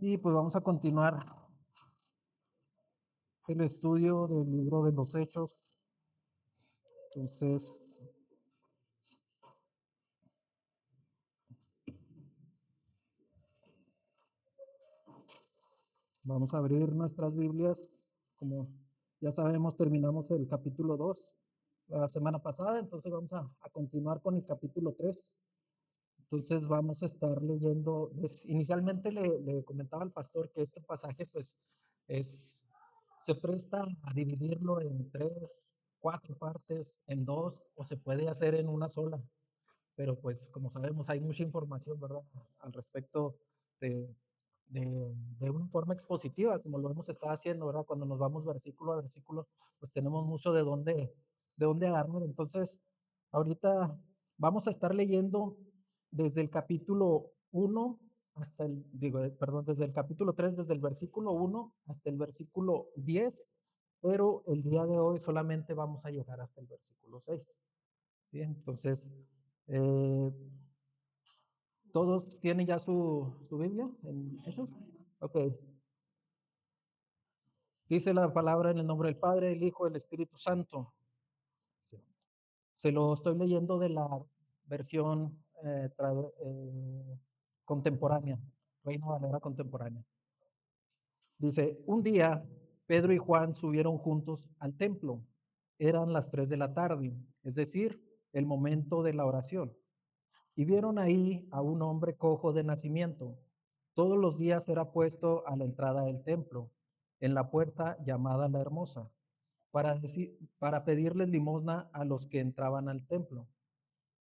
Y pues vamos a continuar el estudio del libro de los Hechos. Entonces, vamos a abrir nuestras Biblias. Como ya sabemos, terminamos el capítulo 2 la semana pasada, entonces vamos a continuar con el capítulo 3. Entonces vamos a estar leyendo, pues, inicialmente le comentaba al pastor que este pasaje pues es, se presta a dividirlo en tres, cuatro partes, en dos, o se puede hacer en una sola. Pero pues como sabemos hay mucha información, ¿verdad? Al respecto de, de una forma expositiva, como lo hemos estado haciendo, ¿verdad? Cuando nos vamos versículo a versículo, pues tenemos mucho de dónde agarrar. Entonces, ahorita vamos a estar leyendo desde el capítulo 1 hasta el, digo, perdón, desde el capítulo 3 desde el versículo 1 hasta el versículo 10, pero el día de hoy solamente vamos a llegar hasta el versículo 6. ¿Sí? Entonces, eh, ¿todos tienen ya su Biblia en Hechos? Ok. Dice la palabra en el nombre del Padre, el Hijo, y el Espíritu Santo. Sí. Se lo estoy leyendo de la versión contemporánea, Reina Valera contemporánea. Dice, un día Pedro y Juan subieron juntos al templo. Eran las 3 de la tarde, es decir, el momento de la oración. Y vieron ahí a un hombre cojo de nacimiento. Todos los días era puesto a la entrada del templo, en la puerta llamada la Hermosa, para pedirles limosna a los que entraban al templo.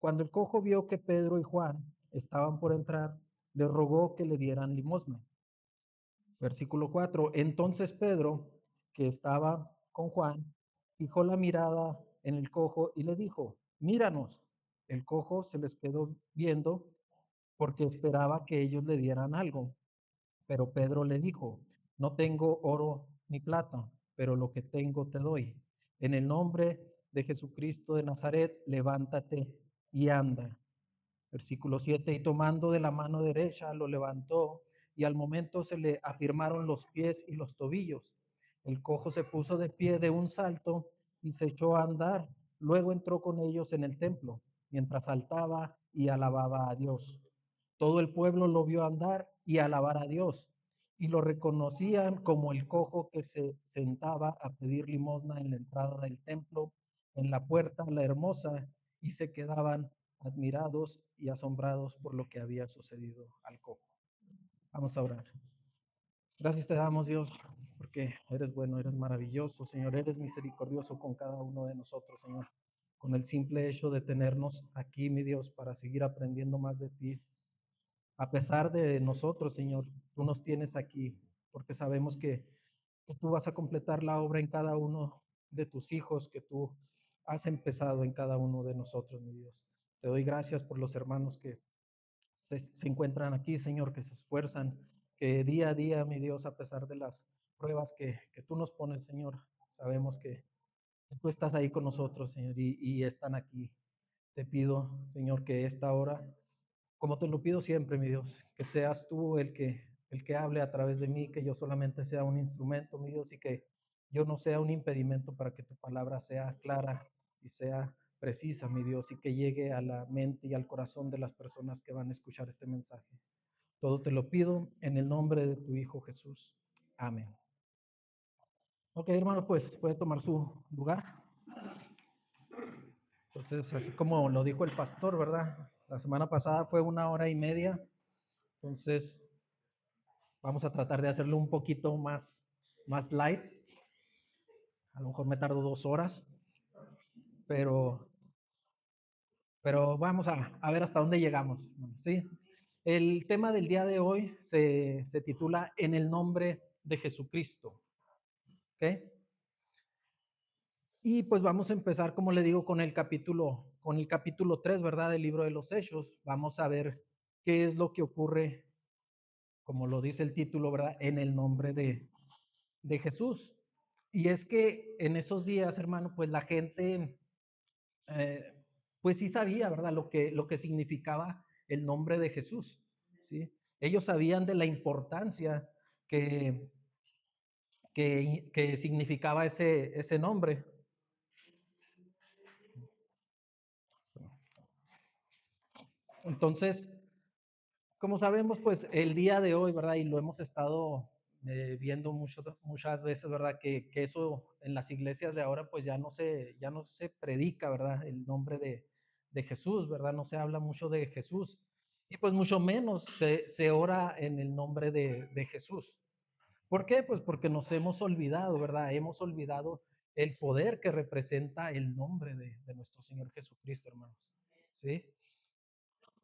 Cuando el cojo vio que Pedro y Juan estaban por entrar, le rogó que le dieran limosna. Versículo 4. Entonces Pedro, que estaba con Juan, fijó la mirada en el cojo y le dijo, míranos. El cojo se les quedó viendo porque esperaba que ellos le dieran algo. Pero Pedro le dijo, no tengo oro ni plata, pero lo que tengo te doy. En el nombre de Jesucristo de Nazaret, levántate y anda. Versículo 7, y tomando de la mano derecha lo levantó, y al momento se le afirmaron los pies y los tobillos. El cojo se puso de pie de un salto y se echó a andar. Luego entró con ellos en el templo, mientras saltaba y alababa a Dios. Todo el pueblo lo vio andar y alabar a Dios, y lo reconocían como el cojo que se sentaba a pedir limosna en la entrada del templo, en la puerta la hermosa, y se quedaban admirados y asombrados por lo que había sucedido al cojo. Vamos a orar. Gracias te damos, Dios, porque eres bueno, eres maravilloso, Señor, eres misericordioso con cada uno de nosotros, Señor, con el simple hecho de tenernos aquí, mi Dios, para seguir aprendiendo más de ti. A pesar de nosotros, Señor, tú nos tienes aquí, porque sabemos que tú vas a completar la obra en cada uno de tus hijos, que tú has empezado en cada uno de nosotros, mi Dios. Te doy gracias por los hermanos que se encuentran aquí, Señor, que se esfuerzan, que día a día, mi Dios, a pesar de las pruebas que tú nos pones, Señor, sabemos que tú estás ahí con nosotros, Señor, y están aquí. Te pido, Señor, que esta hora, como te lo pido siempre, mi Dios, que seas tú el que hable a través de mí, que yo solamente sea un instrumento, mi Dios, y que yo no sea un impedimento para que tu palabra sea clara y sea precisa, mi Dios, y que llegue a la mente y al corazón de las personas que van a escuchar este mensaje. Todo te lo pido en el nombre de tu Hijo Jesús. Amén. Ok, hermano, pues puede tomar su lugar. Entonces, así como lo dijo el pastor, ¿verdad? La semana pasada fue 1 hora y media. Entonces, vamos a tratar de hacerlo un poquito más light. A lo mejor me tardo 2 horas, pero, pero vamos a ver hasta dónde llegamos. ¿Sí? El tema del día de hoy se titula En el nombre de Jesucristo. ¿Ok? Y pues vamos a empezar, como le digo, con el capítulo 3, ¿verdad? Del libro de los Hechos. Vamos a ver qué es lo que ocurre, como lo dice el título, ¿verdad? En el nombre de Jesús. Y es que en esos días, hermano, pues la gente, eh, pues sí sabía, ¿verdad? Lo que significaba el nombre de Jesús, ¿sí? Ellos sabían de la importancia que, que significaba ese nombre. Entonces, como sabemos, pues el día de hoy, ¿verdad? Y lo hemos estado viendo muchas veces, ¿verdad? Que eso en las iglesias de ahora, pues ya no se predica, ¿verdad? El nombre de Jesús, ¿verdad? No se habla mucho de Jesús. Y pues mucho menos se ora en el nombre de Jesús. ¿Por qué? Pues porque nos hemos olvidado, ¿verdad? Hemos olvidado el poder que representa el nombre de nuestro Señor Jesucristo, hermanos. ¿Sí?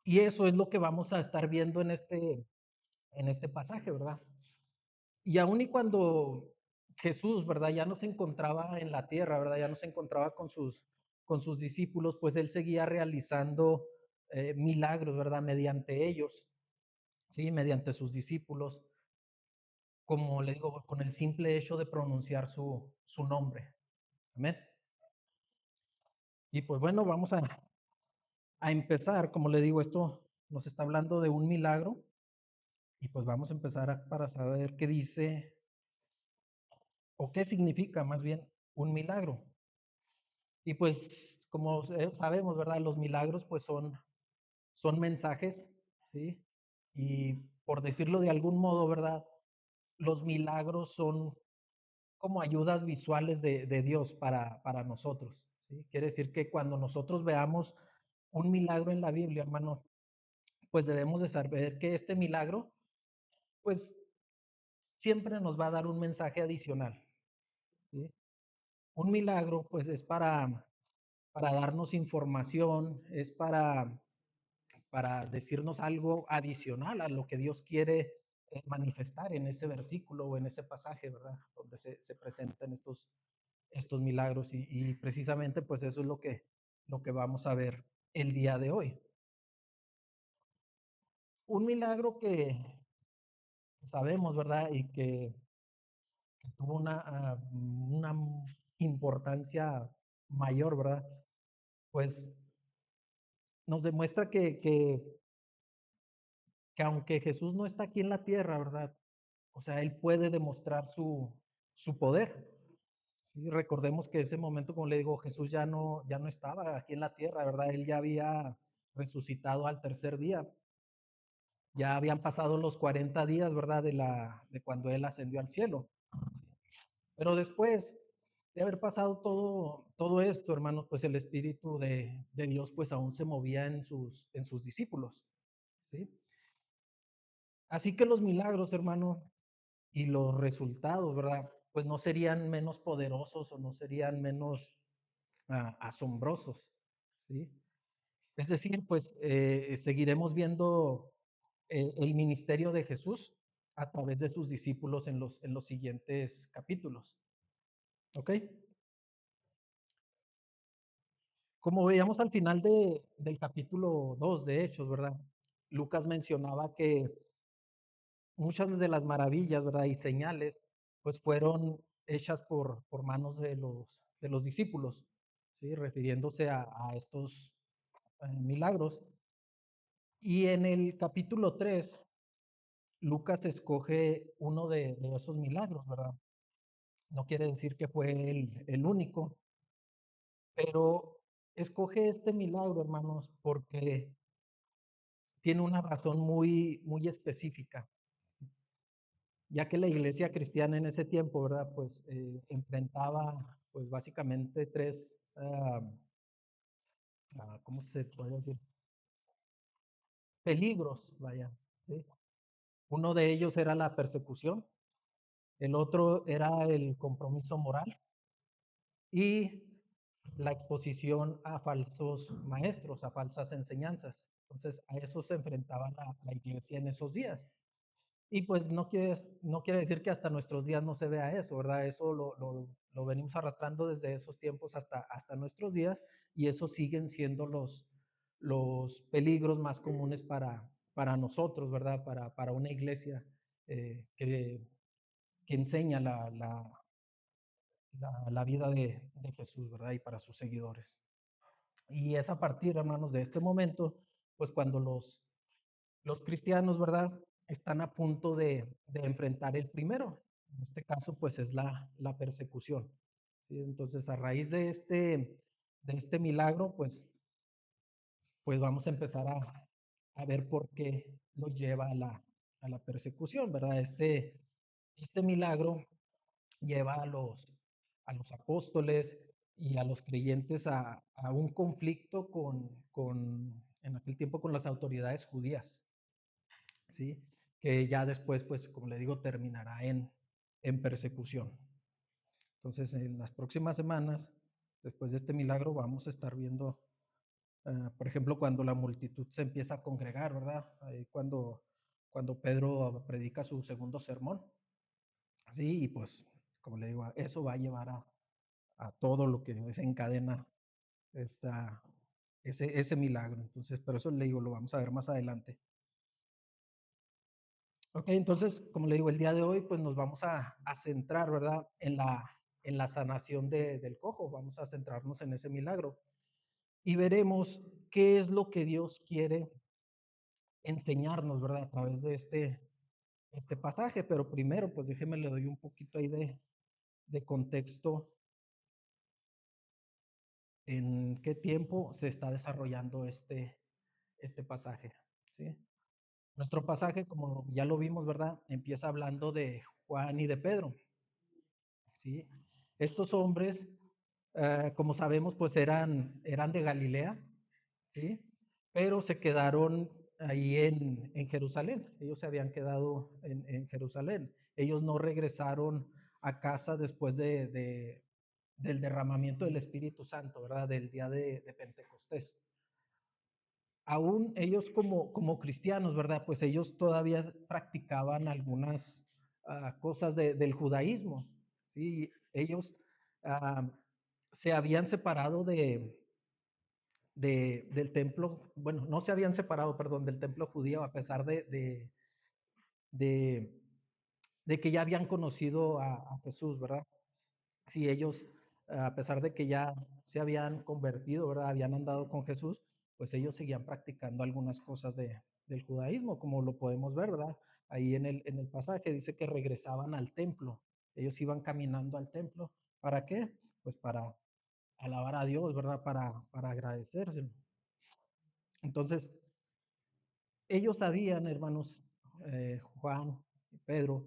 Y eso es lo que vamos a estar viendo en este pasaje, ¿verdad? Y aun y cuando Jesús, ¿verdad? Ya no se encontraba en la tierra, ¿verdad? Ya no se encontraba con sus discípulos, pues él seguía realizando milagros, ¿verdad? Mediante ellos, ¿sí? Mediante sus discípulos, como le digo, con el simple hecho de pronunciar su nombre. Amén. Y pues bueno, vamos a empezar, como le digo, esto nos está hablando de un milagro y pues vamos a empezar para saber qué dice o qué significa más bien un milagro. Y pues como sabemos, ¿verdad? Los milagros pues son mensajes, ¿sí? Y por decirlo de algún modo, ¿verdad? Los milagros son como ayudas visuales de Dios para nosotros, ¿sí? Quiere decir que cuando nosotros veamos un milagro en la Biblia, hermano, pues debemos de saber que este milagro, pues siempre nos va a dar un mensaje adicional, ¿sí? Un milagro, pues es para darnos información, es para decirnos algo adicional a lo que Dios quiere manifestar en ese versículo o en ese pasaje, ¿verdad? Donde se presentan estos milagros y precisamente pues eso es lo que vamos a ver el día de hoy. Un milagro que sabemos, ¿verdad? Y que tuvo una importancia mayor, ¿verdad? Pues nos demuestra que aunque Jesús no está aquí en la tierra, ¿verdad? O sea, Él puede demostrar su poder. Sí, recordemos que ese momento, como le digo, Jesús ya no estaba aquí en la tierra, ¿verdad? Él ya había resucitado al tercer día. Ya habían pasado los 40 días, ¿verdad? De cuando Él ascendió al cielo. Pero después de haber pasado todo esto, hermanos, pues el Espíritu de Dios pues aún se movía en sus discípulos, ¿sí? Así que los milagros, hermano, y los resultados, ¿verdad? Pues no serían menos poderosos o no serían menos asombrosos, ¿sí? Es decir, pues seguiremos viendo el ministerio de Jesús a través de sus discípulos en los siguientes capítulos, ¿ok? Como veíamos al final del capítulo 2 de Hechos, ¿verdad? Lucas mencionaba que muchas de las maravillas, ¿verdad? Y señales, pues fueron hechas por manos de los discípulos, ¿sí? Refiriéndose a estos milagros. Y en el capítulo 3 Lucas escoge uno de esos milagros, ¿verdad? No quiere decir que fue el único, pero escoge este milagro, hermanos, porque tiene una razón muy específica, ya que la iglesia cristiana en ese tiempo, ¿verdad? Pues enfrentaba, pues básicamente tres, ¿cómo se puede decir? Peligros, vaya, ¿sí? Uno de ellos era la persecución, el otro era el compromiso moral y la exposición a falsos maestros, a falsas enseñanzas. Entonces, a eso se enfrentaba la iglesia en esos días. Y pues no quiere decir que hasta nuestros días no se vea eso, ¿verdad? Eso lo venimos arrastrando desde esos tiempos hasta nuestros días y esos siguen siendo los peligros más comunes para nosotros, ¿verdad? Para una iglesia que enseña la vida de Jesús, ¿verdad? Y para sus seguidores. Y es a partir, hermanos, de este momento, pues cuando los cristianos, ¿verdad? están a punto de enfrentar el primero. En este caso, pues es la persecución. ¿Sí? Entonces, a raíz de este milagro, pues vamos a empezar a ver por qué lo lleva a la persecución, ¿verdad? Este milagro lleva a los apóstoles y a los creyentes a un conflicto en aquel tiempo con las autoridades judías, ¿sí? Que ya después, pues, como le digo, terminará en persecución. Entonces, en las próximas semanas, después de este milagro, vamos a estar viendo, por ejemplo, cuando la multitud se empieza a congregar, ¿verdad? Ahí cuando Pedro predica su segundo sermón, ¿sí? Y pues, como le digo, eso va a llevar a todo lo que desencadena esta, ese milagro. Entonces, pero eso le digo, lo vamos a ver más adelante. Ok, entonces, como le digo, el día de hoy, pues nos vamos a centrar, ¿verdad? En la sanación del cojo, vamos a centrarnos en ese milagro y veremos qué es lo que Dios quiere enseñarnos, ¿verdad? A través de este pasaje, pero primero, pues déjeme le doy un poquito ahí de contexto en qué tiempo se está desarrollando este pasaje, ¿sí? Nuestro pasaje, como ya lo vimos, ¿verdad? Empieza hablando de Juan y de Pedro, ¿sí? Estos hombres, como sabemos, pues eran de Galilea, ¿sí? Pero se quedaron ahí en Jerusalén. Ellos se habían quedado en Jerusalén. Ellos no regresaron a casa después del derramamiento del Espíritu Santo, ¿verdad? Del día de Pentecostés. Aún ellos como cristianos, ¿verdad? Pues ellos todavía practicaban algunas cosas del judaísmo, ¿sí? Ellos ah, se habían separado del templo, bueno, no se habían separado, perdón, del templo judío a pesar de, de que ya habían conocido a Jesús, ¿verdad? Si ellos, a pesar de que ya se habían convertido, ¿verdad? Habían andado con Jesús, pues ellos seguían practicando algunas cosas del judaísmo, como lo podemos ver, ¿verdad? Ahí en el pasaje dice que regresaban al templo. Ellos iban caminando al templo. ¿Para qué? Pues para alabar a Dios, ¿verdad? Para agradecérselo. Entonces, ellos sabían, hermanos, Juan y Pedro,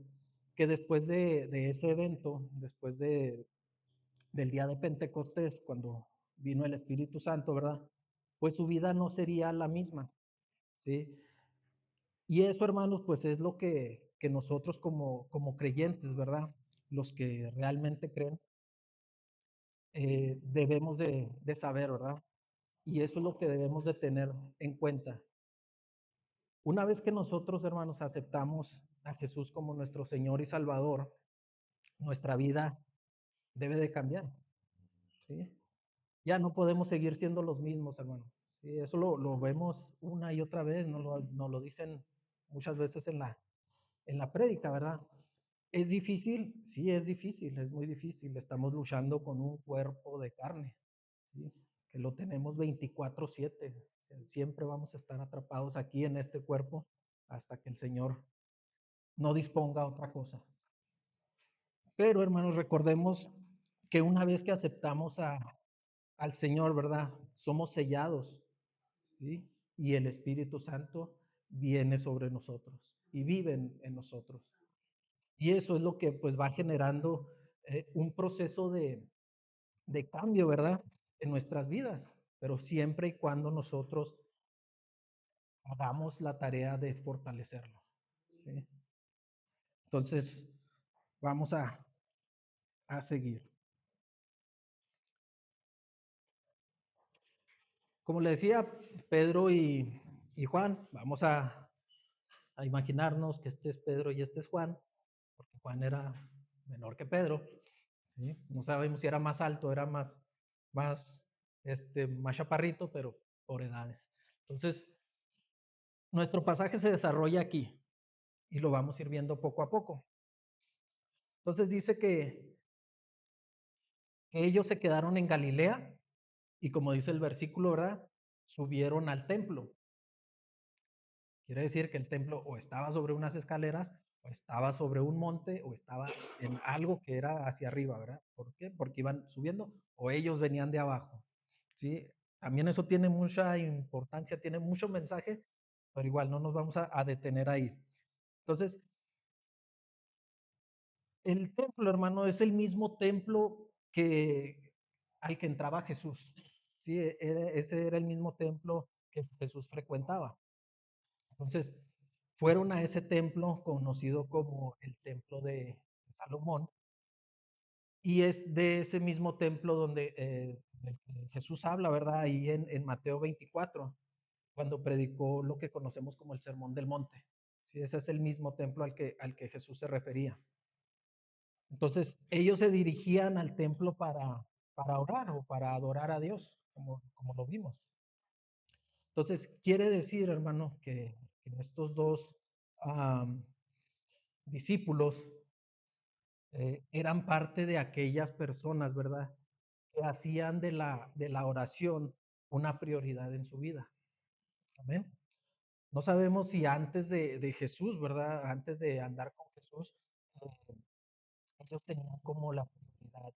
que después de ese evento, después del día de Pentecostés, cuando vino el Espíritu Santo, ¿verdad? Pues su vida no sería la misma, ¿sí? Y eso, hermanos, pues es lo que nosotros como creyentes, ¿verdad? Los que realmente creen, debemos de saber, ¿verdad? Y eso es lo que debemos de tener en cuenta. Una vez que nosotros, hermanos, aceptamos a Jesús como nuestro Señor y Salvador, nuestra vida debe de cambiar, ¿sí? Ya no podemos seguir siendo los mismos, hermano. Sí, eso lo vemos una y otra vez, nos lo dicen muchas veces en la prédica, ¿verdad? ¿Es difícil? Sí, es muy difícil. Estamos luchando con un cuerpo de carne, ¿sí? Que lo tenemos 24/7. O sea, siempre vamos a estar atrapados aquí en este cuerpo hasta que el Señor no disponga otra cosa. Pero, hermanos, recordemos que una vez que aceptamos al Señor, ¿verdad? Somos sellados, ¿sí? Y el Espíritu Santo viene sobre nosotros y vive en nosotros. Y eso es lo que pues va generando un proceso de cambio, ¿verdad? En nuestras vidas, pero siempre y cuando nosotros hagamos la tarea de fortalecerlo, ¿sí? Entonces, vamos a seguir. Como le decía, Pedro y Juan, vamos a imaginarnos que este es Pedro y este es Juan, porque Juan era menor que Pedro, ¿sí? No sabemos si era más alto, era más chaparrito, pero por edades. Entonces, nuestro pasaje se desarrolla aquí y lo vamos a ir viendo poco a poco. Entonces dice que ellos se quedaron en Galilea y como dice el versículo, ¿verdad? Subieron al templo. Quiere decir que el templo o estaba sobre unas escaleras, o estaba sobre un monte, o estaba en algo que era hacia arriba, ¿verdad? ¿Por qué? Porque iban subiendo, o ellos venían de abajo, ¿sí? También eso tiene mucha importancia, tiene mucho mensaje, pero igual no nos vamos a detener ahí. Entonces, el templo, hermano, es el mismo templo que al que entraba Jesús. Sí, ese era el mismo templo que Jesús frecuentaba. Entonces, fueron a ese templo conocido como el templo de Salomón, y es de ese mismo templo donde del que Jesús habla, ¿verdad? Ahí en Mateo 24, cuando predicó lo que conocemos como el Sermón del Monte. Sí, ese es el mismo templo al que Jesús se refería. Entonces, ellos se dirigían al templo para orar o para adorar a Dios, como lo vimos. Entonces, quiere decir, hermano, que estos dos um, discípulos eran parte de aquellas personas, ¿verdad? Que hacían de la oración una prioridad en su vida. Amén. No sabemos si antes de Jesús, ¿verdad? Antes de andar con Jesús, eh, ellos tenían como la prioridad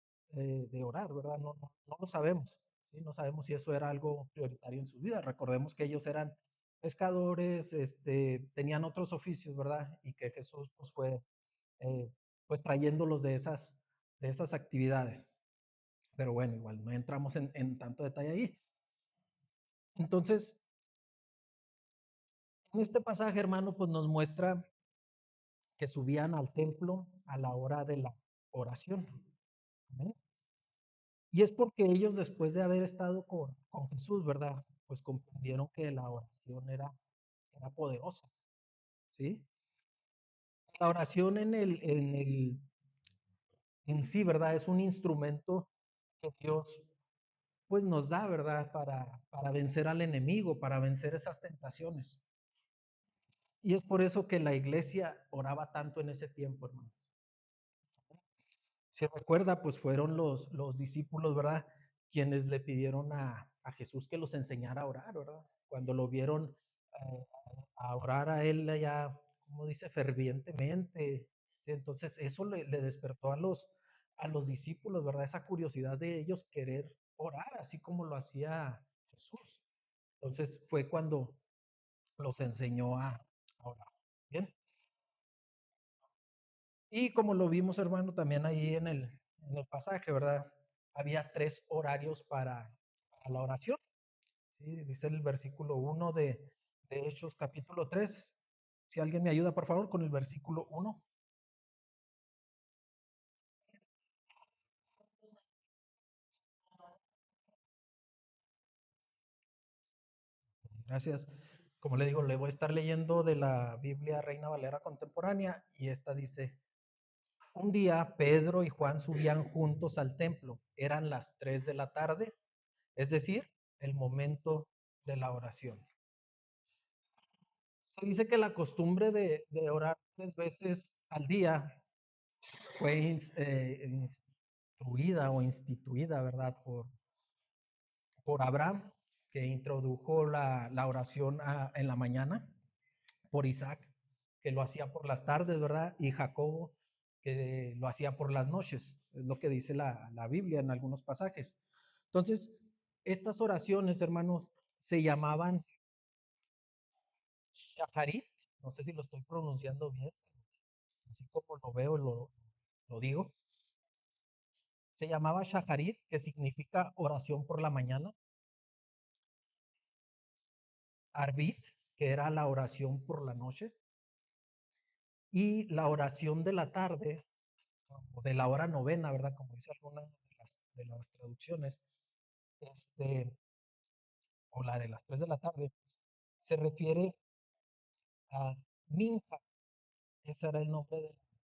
de orar, ¿verdad? No lo sabemos, ¿sí? No sabemos si eso era algo prioritario en su vida. Recordemos que ellos eran pescadores, tenían otros oficios, ¿verdad? Y que Jesús pues fue eh, pues trayéndolos de esas actividades. Pero bueno, igual no entramos en tanto detalle ahí. Entonces, en este pasaje, hermano, pues nos muestra que subían al templo a la hora de la oración. ¿Amén? Y es porque ellos, después de haber estado con Jesús, ¿verdad? Pues comprendieron que la oración era poderosa, ¿sí? La oración en sí, ¿verdad? Es un instrumento que Dios pues nos da, ¿verdad? Para vencer al enemigo, para vencer esas tentaciones. Y es por eso que la iglesia oraba tanto en ese tiempo, hermano. Si recuerda, pues fueron los discípulos, ¿verdad? Quienes le pidieron a Jesús que los enseñara a orar, ¿verdad? Cuando lo vieron eh, a orar a él ya, como dice, fervientemente. ¿Sí? Entonces eso le despertó a los discípulos, ¿verdad? Esa curiosidad de ellos querer orar, así como lo hacía Jesús. Entonces fue cuando los enseñó a orar. Bien. Y como lo vimos, hermano, también ahí en el pasaje, ¿verdad? Había tres horarios para la oración. ¿Sí? Dice el versículo 1 de Hechos capítulo 3. Si alguien me ayuda, por favor, con el versículo 1. Gracias. Como le digo, le voy a estar leyendo de la Biblia Reina Valera contemporánea y esta dice, un día Pedro y Juan subían juntos al templo. Eran las 3 de la tarde, es decir, el momento de la oración. Se dice que la costumbre de orar 3 veces al día fue instruida o instituida, ¿verdad? Por Abraham, que introdujo la oración en la mañana, por Isaac, que lo hacía por las tardes, ¿verdad? Y Jacobo, que lo hacía por las noches, es lo que dice la Biblia en algunos pasajes. Entonces, estas oraciones, hermanos, se llamaban shacharit, no sé si lo estoy pronunciando bien, así como lo veo, lo digo. Se llamaba shacharit, que significa oración por la mañana, arbit, que era la oración por la noche, y la oración de la tarde, o de la hora novena, ¿verdad? Como dice alguna de las traducciones, este, o la de las 3 de la tarde, se refiere a minja, ese era el nombre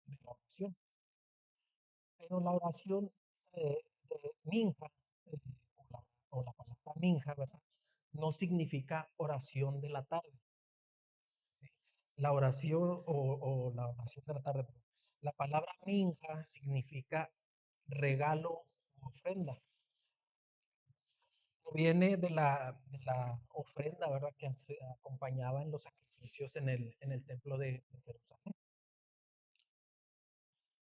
de la oración. Pero la oración de minja, eh, o la palabra minja, ¿verdad? No significa oración de la tarde. ¿Sí? La oración o la oración de la tarde, perdón. La palabra minja significa regalo o ofrenda. Proviene de la ofrenda, ¿verdad? Que se acompañaba en los sacrificios sacrificios en el templo de Jerusalén.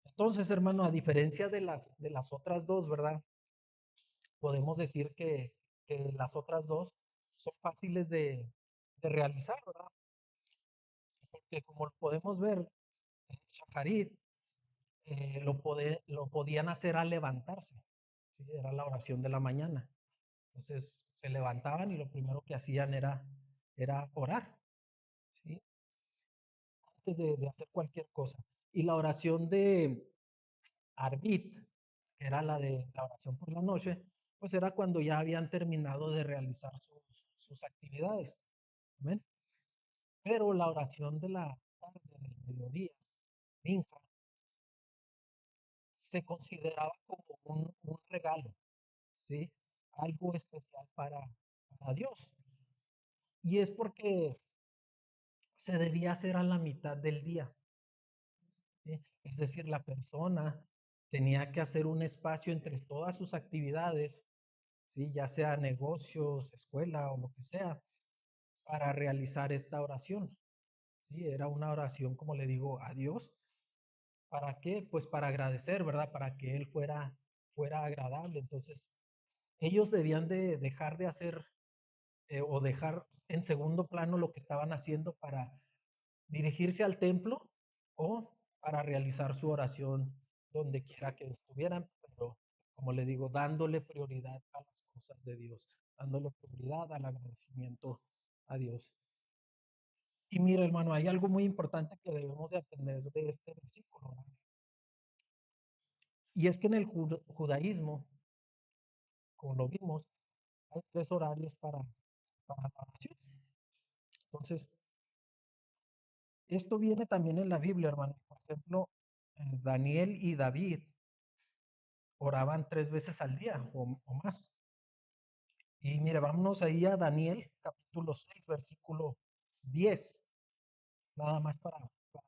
Entonces, hermano, a diferencia de las otras dos, ¿verdad? Podemos decir que las otras dos son fáciles de realizar, ¿verdad? Porque como lo podemos ver, Shacharit lo podían hacer al levantarse, ¿sí? Era la oración de la mañana. Entonces se levantaban y lo primero que hacían era orar, ¿sí? Antes de hacer cualquier cosa. Y la oración de Arbit, que era la de la oración por la noche, pues era cuando ya habían terminado de realizar sus actividades. ¿Amén? Pero la oración de la tarde, del mediodía, Minja, se consideraba como un regalo, ¿sí? Algo especial para Dios. Y es porque se debía hacer a la mitad del día, ¿sí? Es decir, la persona tenía que hacer un espacio entre todas sus actividades, ¿sí? Ya sea negocios, escuela o lo que sea, para realizar esta oración, ¿sí? Era una oración, como le digo, a Dios. ¿Para qué? Pues para agradecer, ¿verdad? Para que Él fuera agradable. Entonces, ellos debían de dejar de hacer o dejar en segundo plano lo que estaban haciendo para dirigirse al templo o para realizar su oración donde quiera que estuvieran, pero como le digo, dándole prioridad a las cosas de Dios, dándole prioridad al agradecimiento a Dios. Y mira, hermano, hay algo muy importante que debemos de aprender de este versículo, ¿verdad? Y es que en el judaísmo, como lo vimos, hay tres horarios para la oración. Entonces, esto viene también en la Biblia, hermano. Por ejemplo, Daniel y David oraban 3 veces al día o más. Y mire, vámonos ahí a Daniel, capítulo 6 versículo 10 nada más para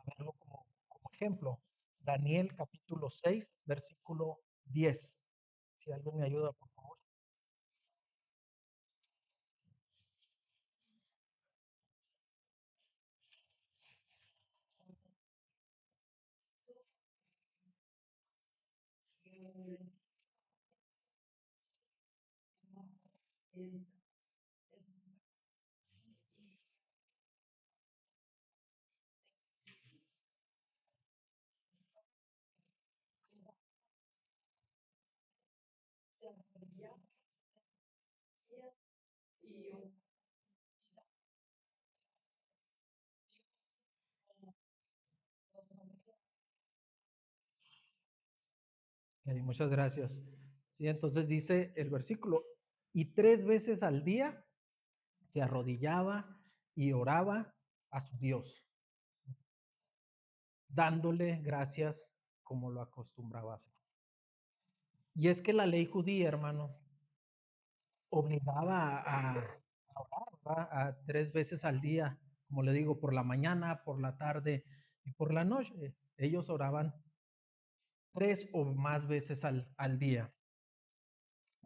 verlo como ejemplo. Daniel, capítulo 6 versículo 10. Si alguien me ayuda, por favor. Ok, muchas gracias. Sí, entonces dice el versículo, y 3 veces al día se arrodillaba y oraba a su Dios, dándole gracias como lo acostumbraba a hacer. Y es que la ley judía, hermano, obligaba a orar, ¿verdad? A 3 veces al día, como le digo, por la mañana, por la tarde y por la noche. Ellos oraban 3 o más veces al día.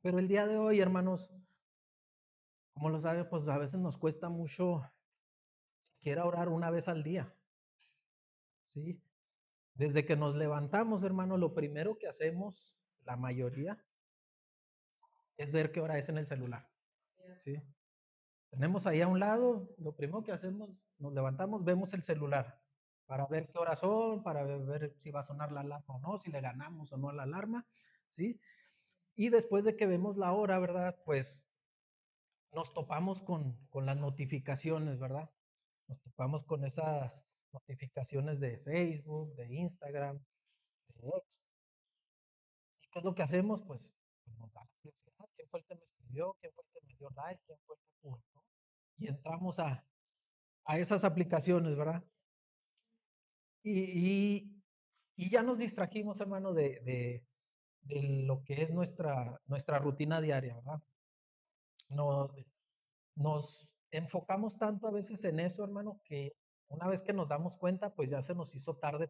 Pero el día de hoy, hermanos, como lo sabe, pues a veces nos cuesta mucho siquiera orar una vez al día, ¿sí? Desde que nos levantamos, hermano, lo primero que hacemos, la mayoría, es ver qué hora es en el celular, ¿sí? Tenemos ahí a un lado, lo primero que hacemos, nos levantamos, vemos el celular para ver qué horas son, para ver si va a sonar la alarma o no, si le ganamos o no a la alarma, ¿sí? Y después de que vemos la hora, ¿verdad? Pues nos topamos con las notificaciones, ¿verdad? Nos topamos con esas notificaciones de Facebook, de Instagram, de X. ¿Y qué es lo que hacemos? Pues nos da la curiosidad. ¿Quién fue el que me escribió? ¿Quién fue el que me dio like? ¿Quién fue el que publicó? Y entramos a esas aplicaciones, ¿verdad? Y, y, y ya nos distrajimos, hermano, de lo que es nuestra rutina diaria, ¿verdad? No, nos enfocamos tanto a veces en eso, hermano, que una vez que nos damos cuenta, pues ya se nos hizo tarde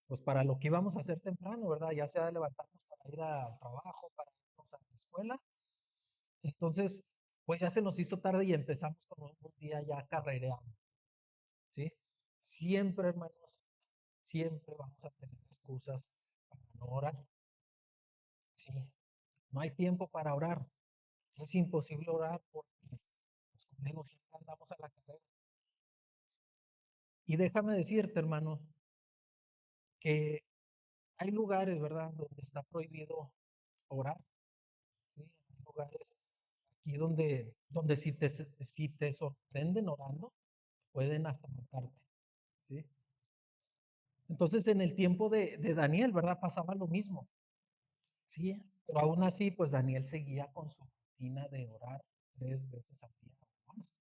pues para lo que íbamos a hacer temprano, ¿verdad? Ya sea levantarnos para ir al trabajo, para irnos a la escuela. Entonces, pues ya se nos hizo tarde y empezamos con un día ya carrereado. ¿sí? Siempre, hermanos, siempre vamos a tener excusas para no orar, ¿sí? No hay tiempo para orar. Es imposible orar porque, pues, como digo, siempre andamos a la carrera. Y déjame decirte, hermano, que hay lugares, ¿verdad?, donde está prohibido orar, ¿sí? Hay lugares aquí donde si te sorprenden orando, pueden hasta matarte, ¿sí? Entonces, en el tiempo de Daniel, ¿verdad?, pasaba lo mismo, ¿sí? Pero aún así, pues Daniel seguía con su rutina de orar 3 veces al día o más,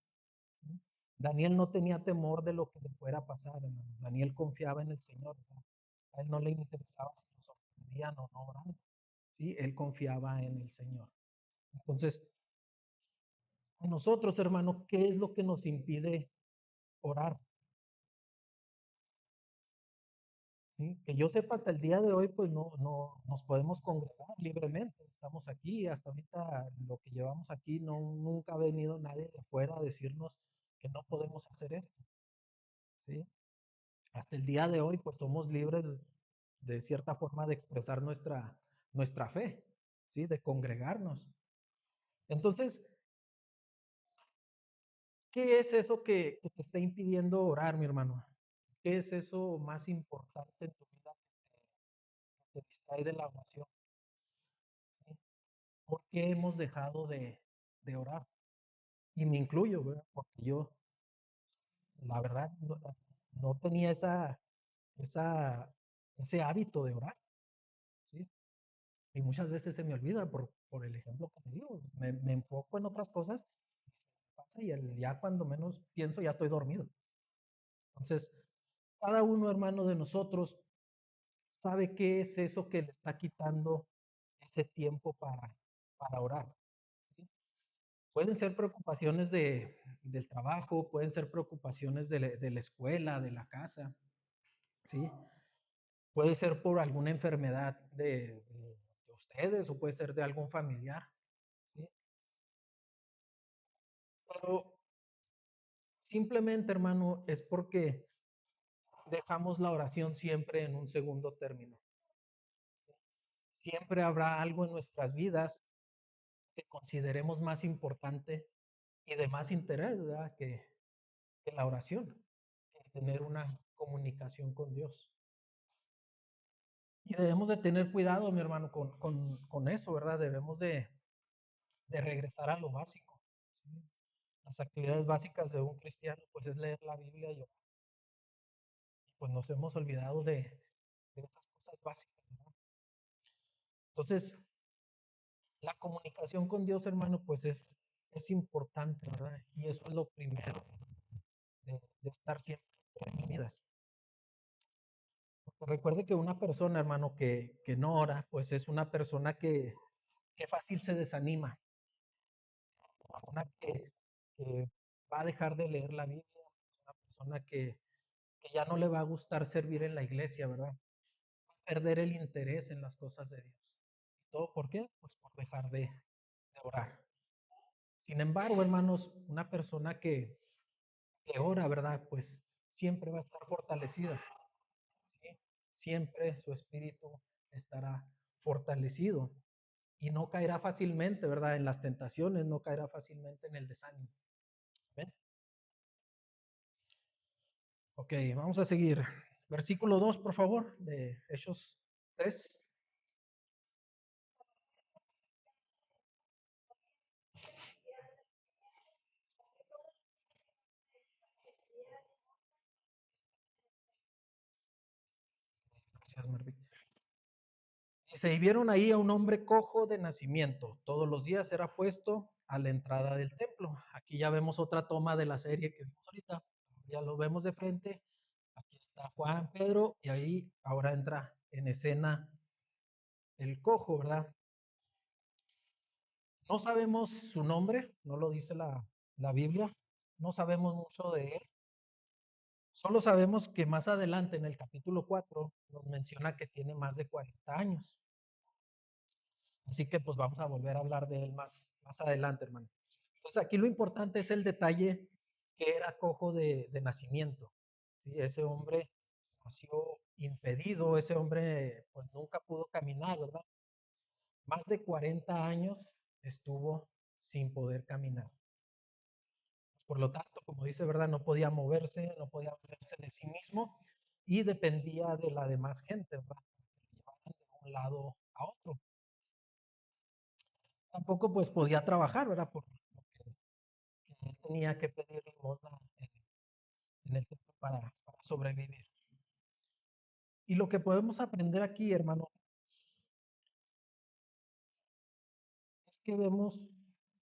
¿sí? Daniel no tenía temor de lo que le fuera a pasar, hermano. Daniel confiaba en el Señor, ¿verdad? A él no le interesaba si lo sorprendían o no orando, ¿sí? Él confiaba en el Señor. Entonces, a nosotros, hermano, ¿qué es lo que nos impide orar? ¿Sí? Que yo sepa, hasta el día de hoy, pues no nos podemos congregar libremente. Estamos aquí, hasta ahorita lo que llevamos aquí, nunca ha venido nadie de fuera a decirnos que no podemos hacer esto, ¿sí? Hasta el día de hoy, pues somos libres de cierta forma de expresar nuestra fe, ¿sí? De congregarnos. Entonces, ¿qué es eso que te está impidiendo orar, mi hermano? ¿Qué es eso más importante en tu vida que te distrae de la oración? ¿Sí? ¿Por qué hemos dejado de orar? Y me incluyo, ¿verdad? Porque yo, la verdad, no tenía esa, ese hábito de orar, ¿sí? Y muchas veces se me olvida por el ejemplo que te digo. Me enfoco en otras cosas y se me pasa y ya cuando menos pienso ya estoy dormido. Entonces, cada uno, hermano, de nosotros sabe qué es eso que le está quitando ese tiempo para orar, ¿sí? Pueden ser preocupaciones del trabajo, pueden ser preocupaciones de la escuela, de la casa, ¿sí? Puede ser por alguna enfermedad de ustedes o puede ser de algún familiar, ¿sí? Pero simplemente, hermano, es porque dejamos la oración siempre en un segundo término. Siempre habrá algo en nuestras vidas que consideremos más importante y de más interés, ¿verdad? Que la oración, que tener una comunicación con Dios. Y debemos de tener cuidado, mi hermano, con eso, ¿verdad? Debemos de regresar a lo básico, ¿sí? Las actividades básicas de un cristiano, pues es leer la Biblia y orar. Y pues nos hemos olvidado de esas cosas básicas, ¿verdad? Entonces, la comunicación con Dios, hermano, pues es importante, ¿verdad? Y eso es lo primero de estar siempre unidas. Porque recuerde que una persona, hermano, que no ora, pues es una persona que fácil se desanima, una que va a dejar de leer la Biblia, una persona que ya no le va a gustar servir en la iglesia, ¿verdad? Va a perder el interés en las cosas de Dios. ¿Y todo por qué? Pues por dejar de orar. Sin embargo, hermanos, una persona que ora, ¿verdad? Pues siempre va a estar fortalecida, ¿sí? Siempre su espíritu estará fortalecido y no caerá fácilmente, ¿verdad? En las tentaciones, no caerá fácilmente en el desánimo. ¿Ven? Ok, vamos a seguir. Versículo 2, por favor, de Hechos 3. Gracias, Marvin. Dice, y vieron ahí a un hombre cojo de nacimiento. Todos los días era puesto a la entrada del templo. Aquí ya vemos otra toma de la serie que vimos ahorita. Ya lo vemos de frente. Aquí está Juan, Pedro, y ahí ahora entra en escena el cojo, ¿verdad? No sabemos su nombre, no lo dice la Biblia. No sabemos mucho de él. Solo sabemos que más adelante en el capítulo 4 nos menciona que tiene más de 40 años. Así que pues vamos a volver a hablar de él más adelante, hermano. Entonces aquí lo importante es el detalle que era cojo de nacimiento. ¿sí? Ese hombre nació impedido, ese hombre pues nunca pudo caminar, ¿verdad? Más de 40 años estuvo sin poder caminar. Por lo tanto, como dice, ¿verdad? No podía moverse, no podía valerse de sí mismo y dependía de la demás gente, ¿verdad? Que lo llevaran de un lado a otro. Tampoco pues podía trabajar, ¿verdad? Porque que él tenía que pedir limosna en el templo para sobrevivir. Y lo que podemos aprender aquí, hermano, es que vemos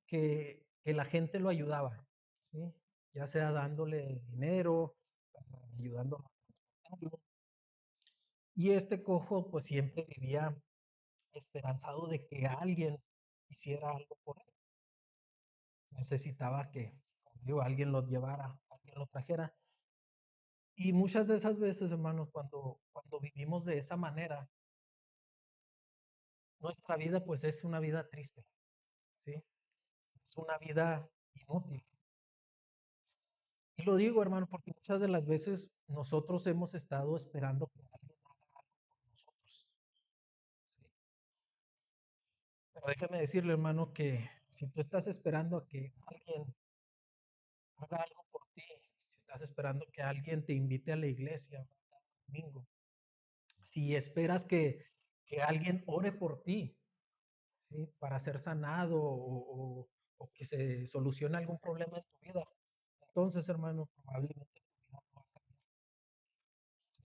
que la gente lo ayudaba, ¿sí? Ya sea dándole dinero, ayudándolo a transportarlo. Y este cojo pues siempre vivía esperanzado de que alguien hiciera algo por él. Necesitaba que, como digo, alguien lo llevara, alguien lo trajera. Y muchas de esas veces, hermanos, cuando vivimos de esa manera, nuestra vida pues es una vida triste, ¿sí? Es una vida inútil. Y lo digo, hermano, porque muchas de las veces nosotros hemos estado esperando que alguien haga algo por nosotros, ¿sí? Pero déjeme decirle, hermano, que si tú estás esperando a que alguien haga algo por ti, si estás esperando que alguien te invite a la iglesia cada domingo, si esperas que alguien ore por ti, ¿sí? Para ser sanado o que se solucione algún problema en tu vida, entonces, hermano, probablemente tu vida no va a cambiar, ¿sí?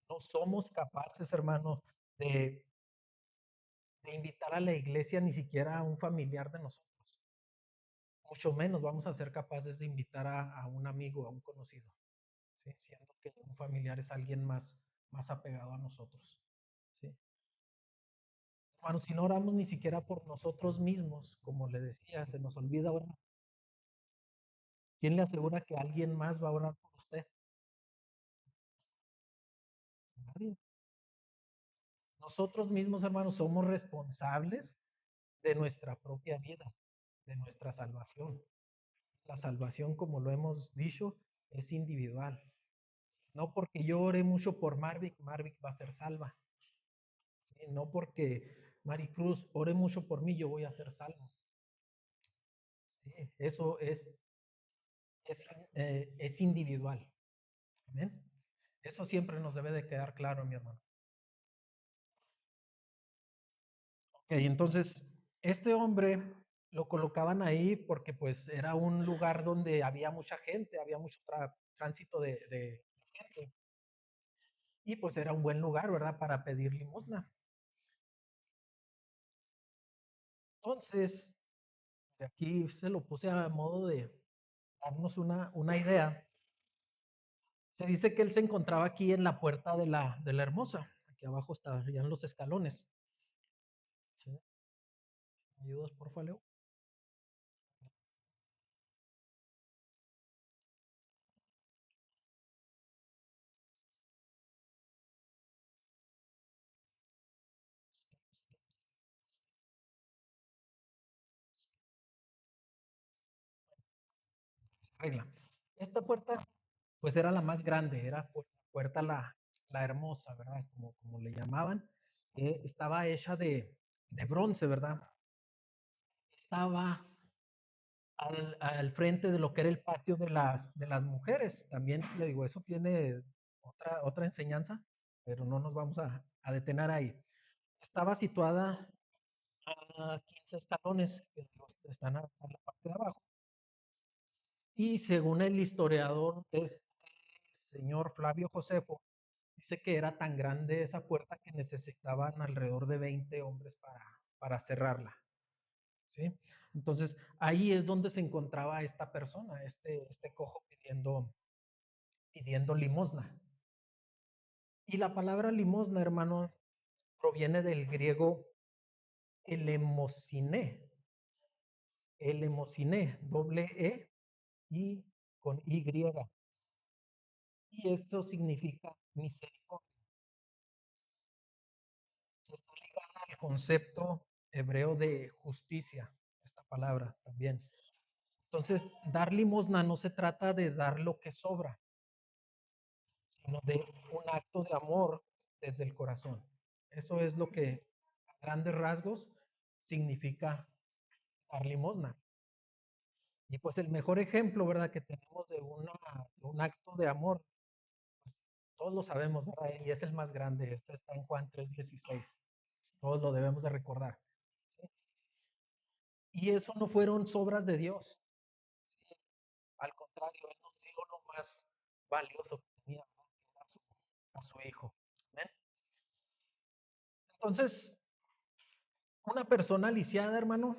No somos capaces, hermano, de, de invitar a la iglesia ni siquiera a un familiar de nosotros. Mucho menos vamos a ser capaces de invitar a un amigo, a un conocido, ¿sí? Siendo que un familiar es alguien más apegado a nosotros, ¿sí? Hermano, si no oramos ni siquiera por nosotros mismos, como le decía, se nos olvida orar. ¿Quién le asegura que alguien más va a orar por usted? Nadie. Nosotros mismos, hermanos, somos responsables de nuestra propia vida, de nuestra salvación. La salvación, como lo hemos dicho, es individual. No porque yo ore mucho por Marvick, Marvick va a ser salva. ¿Sí? No porque Maricruz ore mucho por mí, yo voy a ser salvo. ¿Sí? Eso es individual. ¿Amén? Eso siempre nos debe de quedar claro, mi hermano. Ok, entonces, este hombre lo colocaban ahí porque pues era un lugar donde había mucha gente, había mucho tránsito de gente. Y pues era un buen lugar, ¿verdad? Para pedir limosna. Entonces, aquí se lo puse a modo de darnos una idea. Se dice que él se encontraba aquí en la puerta de la Hermosa. Aquí abajo estarían los escalones. ¿Sí? ¿Me ayudas, por favor, Leo? Se arregla. Esta puerta, pues era la más grande, era puerta la Hermosa, ¿verdad? Como le llamaban. Estaba hecha de bronce, ¿verdad? Estaba al frente de lo que era el patio de las mujeres. También le digo, eso tiene otra enseñanza, pero no nos vamos a detener ahí. Estaba situada a 15 escalones, que están en la parte de abajo. Y según el historiador, este señor Flavio Josefo, dice que era tan grande esa puerta que necesitaban alrededor de 20 hombres para cerrarla. ¿Sí? Entonces, ahí es donde se encontraba esta persona, este cojo pidiendo limosna. Y la palabra limosna, hermano, proviene del griego elemosiné, doble E y con Y. Y esto significa misericordia. Está ligada al concepto hebreo de justicia, esta palabra también. Entonces, dar limosna no se trata de dar lo que sobra, sino de un acto de amor desde el corazón. Eso es lo que a grandes rasgos significa dar limosna. Y pues el mejor ejemplo, ¿verdad?, que tenemos de un acto de amor, pues todos lo sabemos, ¿verdad? Y es el más grande. Este está en Juan 3:16. Todos lo debemos de recordar. ¿Sí? Y eso no fueron obras de Dios. ¿Sí? Al contrario, Él nos dio lo más valioso que tenía, ¿verdad?, que era a su Hijo. ¿Ven? Entonces, una persona lisiada, hermano,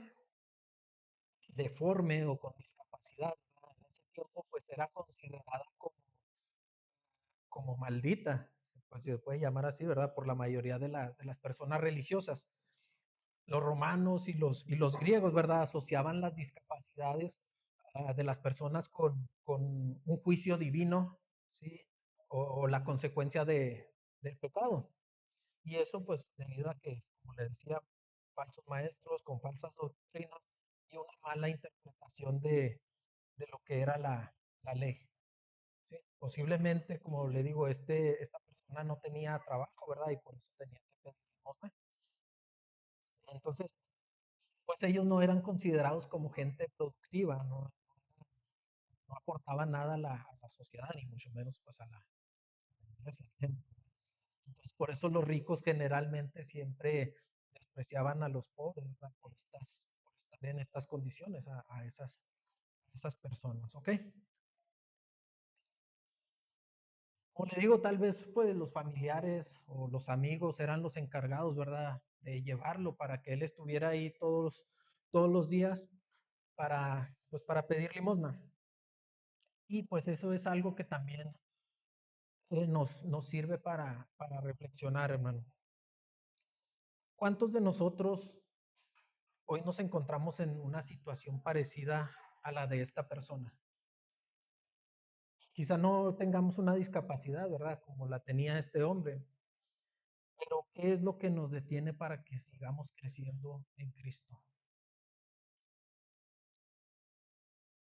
deforme o con discapacidad, ¿verdad?, en ese tiempo pues era considerada como maldita, pues se puede llamar así, ¿verdad?, por la mayoría de las personas religiosas. Los romanos y los griegos, ¿verdad?, asociaban las discapacidades de las personas con un juicio divino, ¿sí? O la consecuencia del pecado. Y eso pues debido a que, como le decía, falsos maestros con falsas doctrinas y una mala interpretación de lo que era la ley. ¿Sí? Posiblemente, como le digo, esta persona no tenía trabajo, ¿verdad? Y por eso tenía que pedir limosna. Entonces, pues ellos no eran considerados como gente productiva, no aportaban nada a la sociedad, ni mucho menos pues a la iglesia. Entonces, por eso los ricos generalmente siempre despreciaban a los pobres, ¿verdad? Por estar en estas condiciones, esas personas, ¿ok? Como le digo, tal vez pues los familiares o los amigos eran los encargados, ¿verdad?, de llevarlo para que él estuviera ahí todos los días pues para pedir limosna. Y pues eso es algo que también nos sirve para reflexionar, hermano. ¿Cuántos de nosotros hoy nos encontramos en una situación parecida a la de esta persona? Quizá no tengamos una discapacidad, ¿verdad?, como la tenía este hombre, pero ¿qué es lo que nos detiene para que sigamos creciendo en Cristo?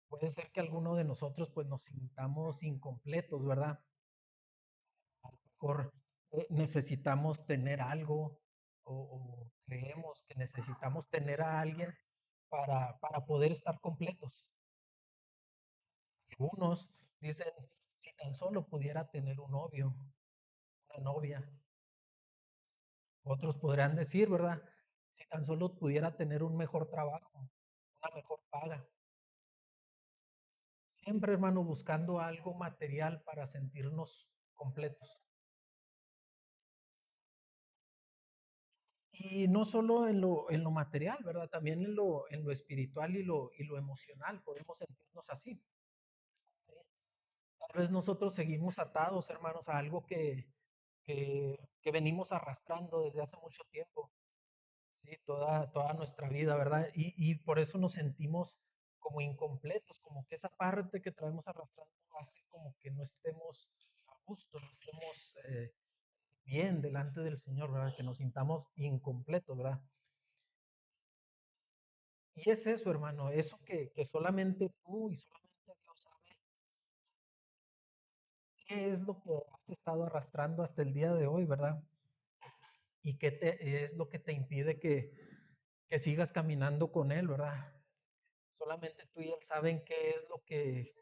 Puede ser que alguno de nosotros pues nos sintamos incompletos, ¿verdad? A lo mejor necesitamos tener algo o creemos que necesitamos tener a alguien para poder estar completos. Algunos dicen, si tan solo pudiera tener un novio, una novia. Otros podrán decir, ¿verdad? Si tan solo pudiera tener un mejor trabajo, una mejor paga. Siempre, hermano, buscando algo material para sentirnos completos. Y no solo en lo material, ¿verdad? También en lo espiritual y lo emocional podemos sentirnos así. ¿Sí? Tal vez nosotros seguimos atados, hermanos, a algo que venimos arrastrando desde hace mucho tiempo, ¿sí? Toda nuestra vida, ¿verdad? Y por eso nos sentimos como incompletos, como que esa parte que traemos arrastrando hace como que no estemos a gusto, no estemos bien delante del Señor, ¿verdad? Que nos sintamos incompletos, ¿verdad? Y es eso, hermano, eso que solamente tú y solamente Dios sabe qué es lo que has estado arrastrando hasta el día de hoy, ¿verdad? Y es lo que te impide que sigas caminando con Él, ¿verdad? Solamente tú y Él saben qué es lo que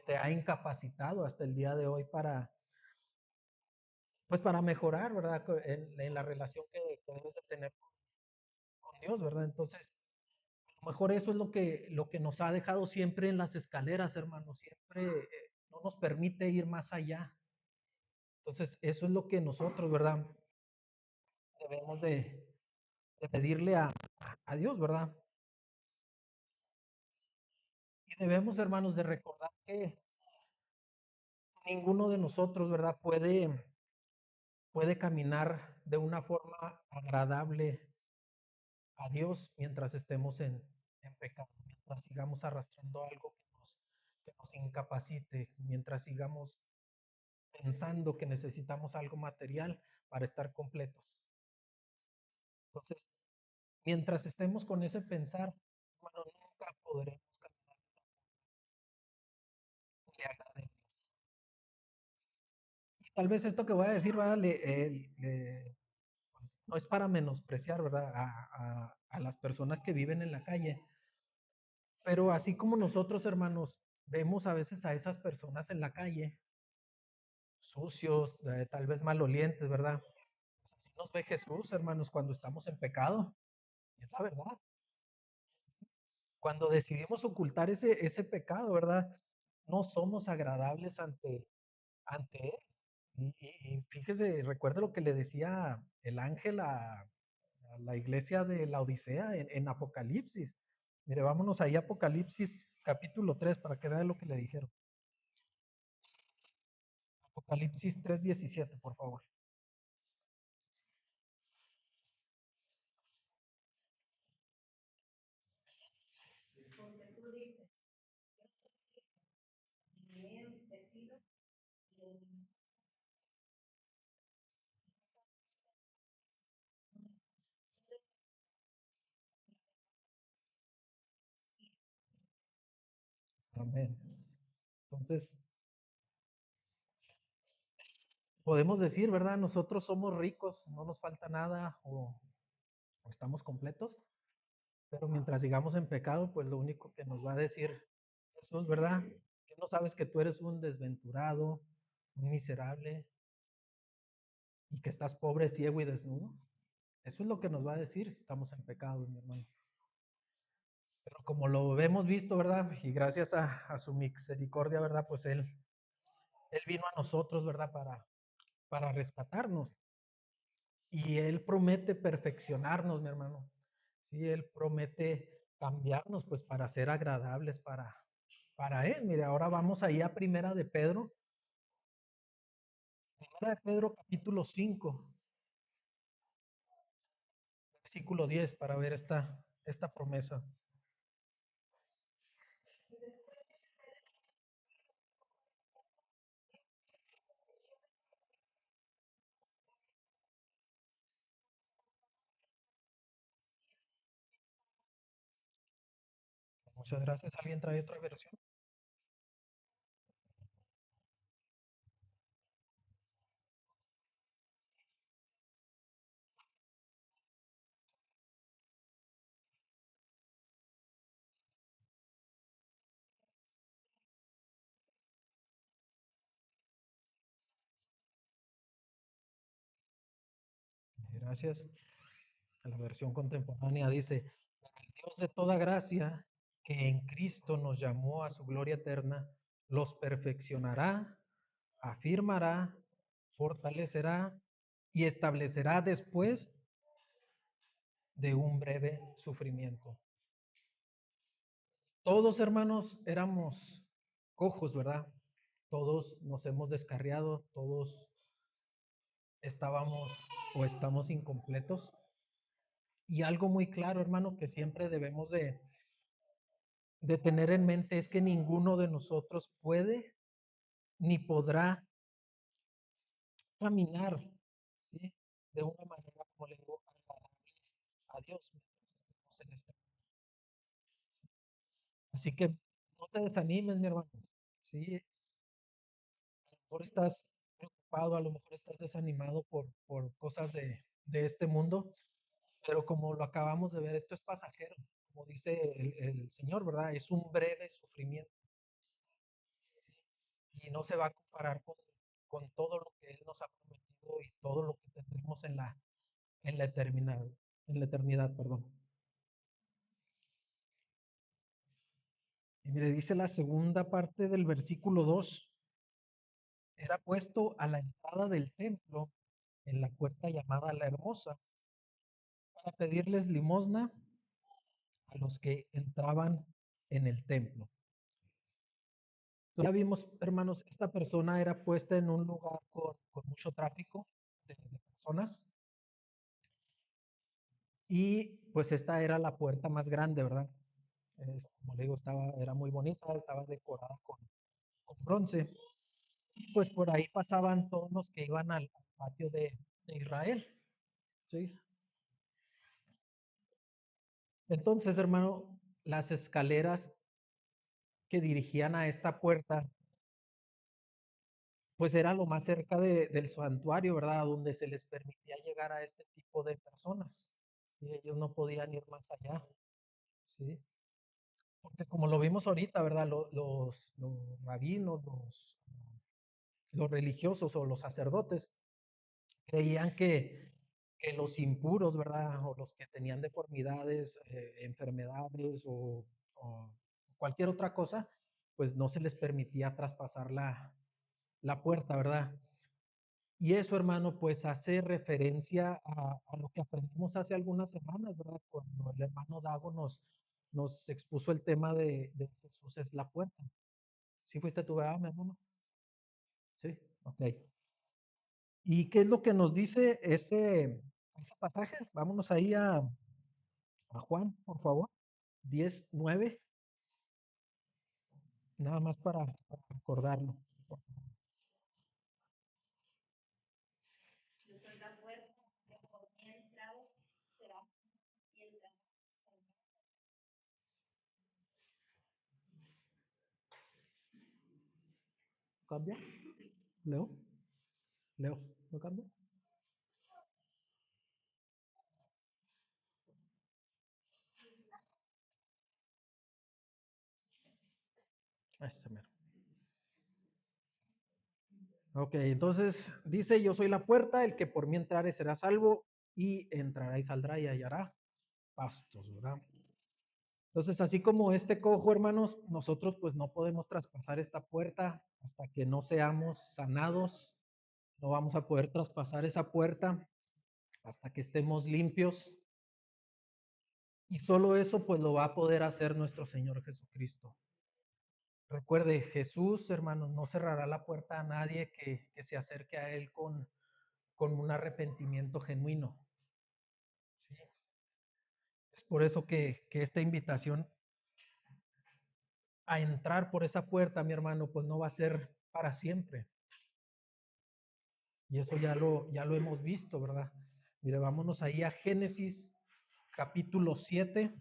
te ha incapacitado hasta el día de hoy pues para mejorar, ¿verdad? En la relación que debes de tener con Dios, ¿verdad? Entonces, a lo mejor eso es lo que nos ha dejado siempre en las escaleras, hermano, siempre no nos permite ir más allá. Entonces, eso es lo que nosotros, ¿verdad? Debemos de pedirle a Dios, ¿verdad? Y debemos, hermanos, de recordar que ninguno de nosotros, ¿verdad?, puede caminar de una forma agradable a Dios mientras estemos en pecado, mientras sigamos arrastrando algo que nos incapacite, mientras sigamos pensando que necesitamos algo material para estar completos. Entonces, mientras estemos con ese pensar, hermano, nunca podremos caminar que le agrade a Dios. Tal vez esto que voy a decir, ¿verdad? Pues, no es para menospreciar, ¿verdad? A las personas que viven en la calle, pero así como nosotros, hermanos, vemos a veces a esas personas en la calle, sucios, tal vez malolientes, ¿verdad? Pues así nos ve Jesús, hermanos, cuando estamos en pecado. Y es la verdad. Cuando decidimos ocultar ese pecado, ¿verdad? No somos agradables ante Él. Y fíjese, recuerde lo que le decía el ángel a la iglesia de la Odisea en Apocalipsis. Mire, vámonos ahí a Apocalipsis capítulo 3 para que vea lo que le dijeron. Apocalipsis 3:17, por favor. Amén. Entonces, podemos decir, ¿verdad? Nosotros somos ricos, no nos falta nada o estamos completos, pero mientras sigamos en pecado, pues lo único que nos va a decir Jesús, ¿verdad? Que no sabes que tú eres un desventurado, un miserable y que estás pobre, ciego y desnudo. Eso es lo que nos va a decir si estamos en pecado, mi hermano. Pero como lo hemos visto, ¿verdad? Y gracias a su misericordia, ¿verdad? Pues Él vino a nosotros, ¿verdad? Para rescatarnos. Y Él promete perfeccionarnos, mi hermano. Sí, Él promete cambiarnos, pues para ser agradables para Él. Mire, ahora vamos ahí a Primera de Pedro capítulo 5 versículo 10 para ver esta promesa. Muchas gracias. ¿Alguien trae otra versión? Gracias. La versión contemporánea dice, el Dios de toda gracia, que en Cristo nos llamó a su gloria eterna, los perfeccionará, afirmará, fortalecerá y establecerá después de un breve sufrimiento. Todos, hermanos, éramos cojos, ¿verdad? Todos nos hemos descarriado, todos estábamos o estamos incompletos. Y algo muy claro, hermano, que siempre debemos de tener en mente es que ninguno de nosotros puede ni podrá caminar, ¿sí? De una manera, como le digo, agradable a Dios mientras estemos en este mundo. Así que no te desanimes, mi hermano. Sí, a lo mejor estás preocupado, a lo mejor estás desanimado por cosas de este mundo, pero como lo acabamos de ver, esto es pasajero, como dice el Señor, ¿verdad? Es un breve sufrimiento, ¿sí? Y no se va a comparar con todo lo que Él nos ha prometido y todo lo que tendremos en la eternidad, perdón. Y mire, dice la segunda parte del versículo 2, era puesto a la entrada del templo en la puerta llamada la Hermosa, para pedirles limosna a los que entraban en el templo. Ya vimos, hermanos, esta persona era puesta en un lugar con mucho tráfico de personas y pues esta era la puerta más grande, ¿verdad? Como le digo, era muy bonita, estaba decorada con bronce. Y pues por ahí pasaban todos los que iban al patio de Israel, ¿sí? Entonces, hermano, las escaleras que dirigían a esta puerta pues era lo más cerca del santuario, ¿verdad? Donde se les permitía llegar a este tipo de personas. Y ellos no podían ir más allá, ¿sí? Porque como lo vimos ahorita, ¿verdad? Los rabinos, los religiosos o los sacerdotes creían que los impuros, ¿verdad? O los que tenían deformidades, enfermedades o cualquier otra cosa, pues no se les permitía traspasar la puerta, ¿verdad? Y eso, hermano, pues hace referencia a lo que aprendimos hace algunas semanas, ¿verdad? Cuando el hermano Dago nos expuso el tema de Jesús es la puerta. ¿Sí fuiste tú, verdad, mi hermano? Sí, ok. ¿Y qué es lo que nos dice ese pasaje? Vámonos ahí a Juan, por favor. 10:9, nada más para recordarlo. ¿Cambia? Leo, Leo, ¿no cambia? Ese mero. Ok, entonces dice, yo soy la puerta, el que por mí entrare será salvo, y entrará y saldrá y hallará pastos, ¿verdad? Entonces, así como este cojo, hermanos, nosotros pues no podemos traspasar esta puerta hasta que no seamos sanados, no vamos a poder traspasar esa puerta hasta que estemos limpios, y solo eso pues lo va a poder hacer nuestro Señor Jesucristo. Recuerde, Jesús, hermanos, no cerrará la puerta a nadie que se acerque a Él con un arrepentimiento genuino. ¿Sí? Es por eso que esta invitación a entrar por esa puerta, mi hermano, pues no va a ser para siempre. Y eso ya lo hemos visto, ¿verdad? Mire, vámonos ahí a Génesis capítulo 7.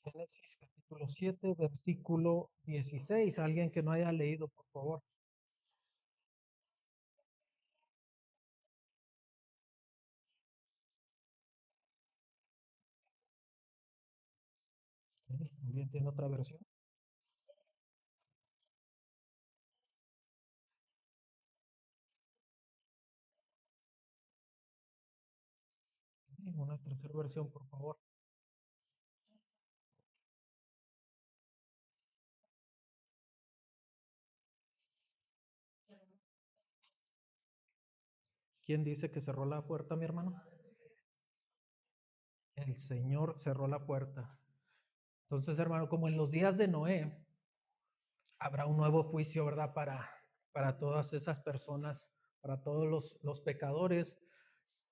Génesis capítulo 7, versículo 16. Alguien que no haya leído, por favor. ¿Sí? ¿Alguien tiene otra versión? Sí, una tercera versión, por favor. ¿Quién dice que cerró la puerta, mi hermano? El Señor cerró la puerta. Entonces, hermano, como en los días de Noé, habrá un nuevo juicio, ¿verdad? Para todas esas personas, para todos los pecadores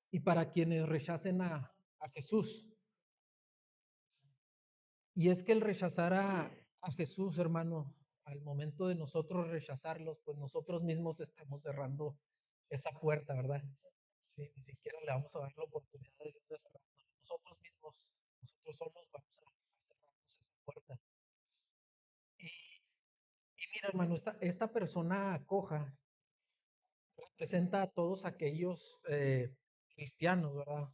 y para quienes rechacen a Jesús. Y es que el rechazar a Jesús, hermano, al momento de nosotros rechazarlos, pues nosotros mismos estamos cerrando esa puerta, ¿verdad? Sí, ni siquiera le vamos a dar la oportunidad de Dios de cerrarnos. Nosotros mismos, nosotros solos vamos a cerrarnos esa puerta. Y, y mira, hermano, esta persona coja representa a todos aquellos cristianos, ¿verdad?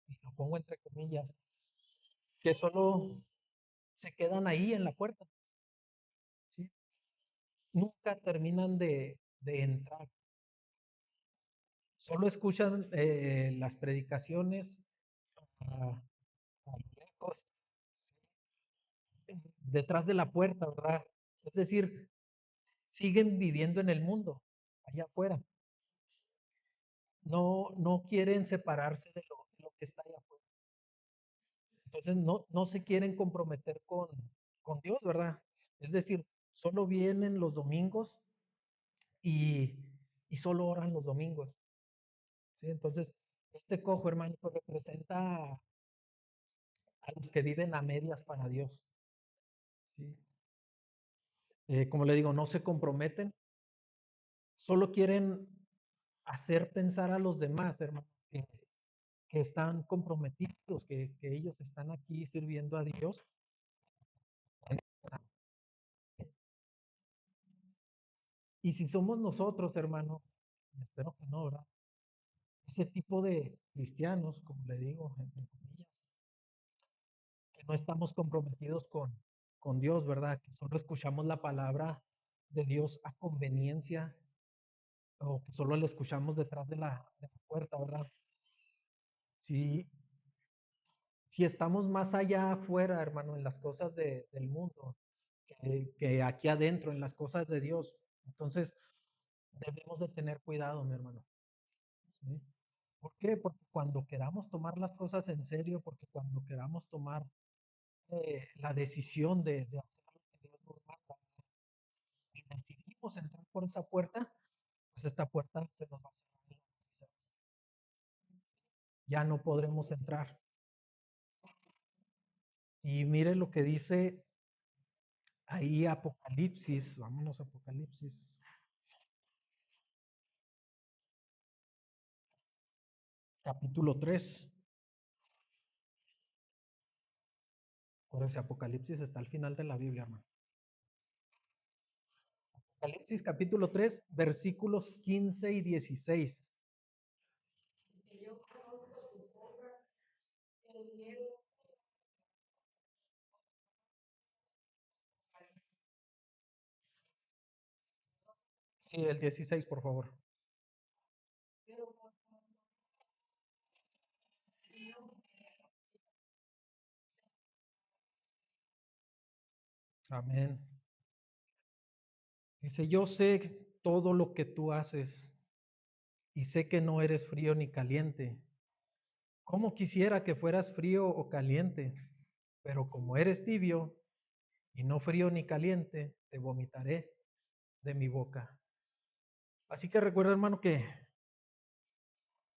Y lo pongo entre comillas, que solo se quedan ahí en la puerta, ¿sí? Nunca terminan de entrar. Solo escuchan las predicaciones a, a lo lejos, ¿sí? Detrás de la puerta, ¿verdad? Es decir, siguen viviendo en el mundo, allá afuera. No quieren separarse de lo que está allá afuera. Entonces no se quieren comprometer con Dios, ¿verdad? Es decir, solo vienen los domingos y, y solo oran los domingos, ¿sí? Entonces, este cojo, hermano, pues representa a los que viven a medias para Dios, ¿sí? Como le digo, no se comprometen, solo quieren hacer pensar a los demás, hermano, que, que están comprometidos, que ellos están aquí sirviendo a Dios. Y si somos nosotros, hermano, espero que no, ¿verdad? Ese tipo de cristianos, como le digo, entre comillas, que no estamos comprometidos con Dios, ¿verdad? Que solo escuchamos la palabra de Dios a conveniencia o que solo la escuchamos detrás de la puerta, ¿verdad? Si, si estamos más allá afuera, hermano, en las cosas del mundo, que aquí adentro, en las cosas de Dios, entonces debemos de tener cuidado, mi hermano. ¿Sí? ¿Por qué? Porque cuando queramos tomar las cosas en serio, porque cuando queramos tomar la decisión de hacer lo que Dios nos manda y decidimos entrar por esa puerta, pues esta puerta se nos va a cerrar. Ya no podremos entrar. Y mire lo que dice ahí Apocalipsis, vámonos a Apocalipsis, capítulo 3. Acuérdense, Apocalipsis está al final de la Biblia, hermano. Apocalipsis capítulo 3, versículos 15 y 16. Sí, el 16, por favor. Amén. Dice, yo sé todo lo que tú haces y sé que no eres frío ni caliente. ¿Cómo quisiera que fueras frío o caliente? Pero como eres tibio y no frío ni caliente, te vomitaré de mi boca. Así que recuerda, hermano, que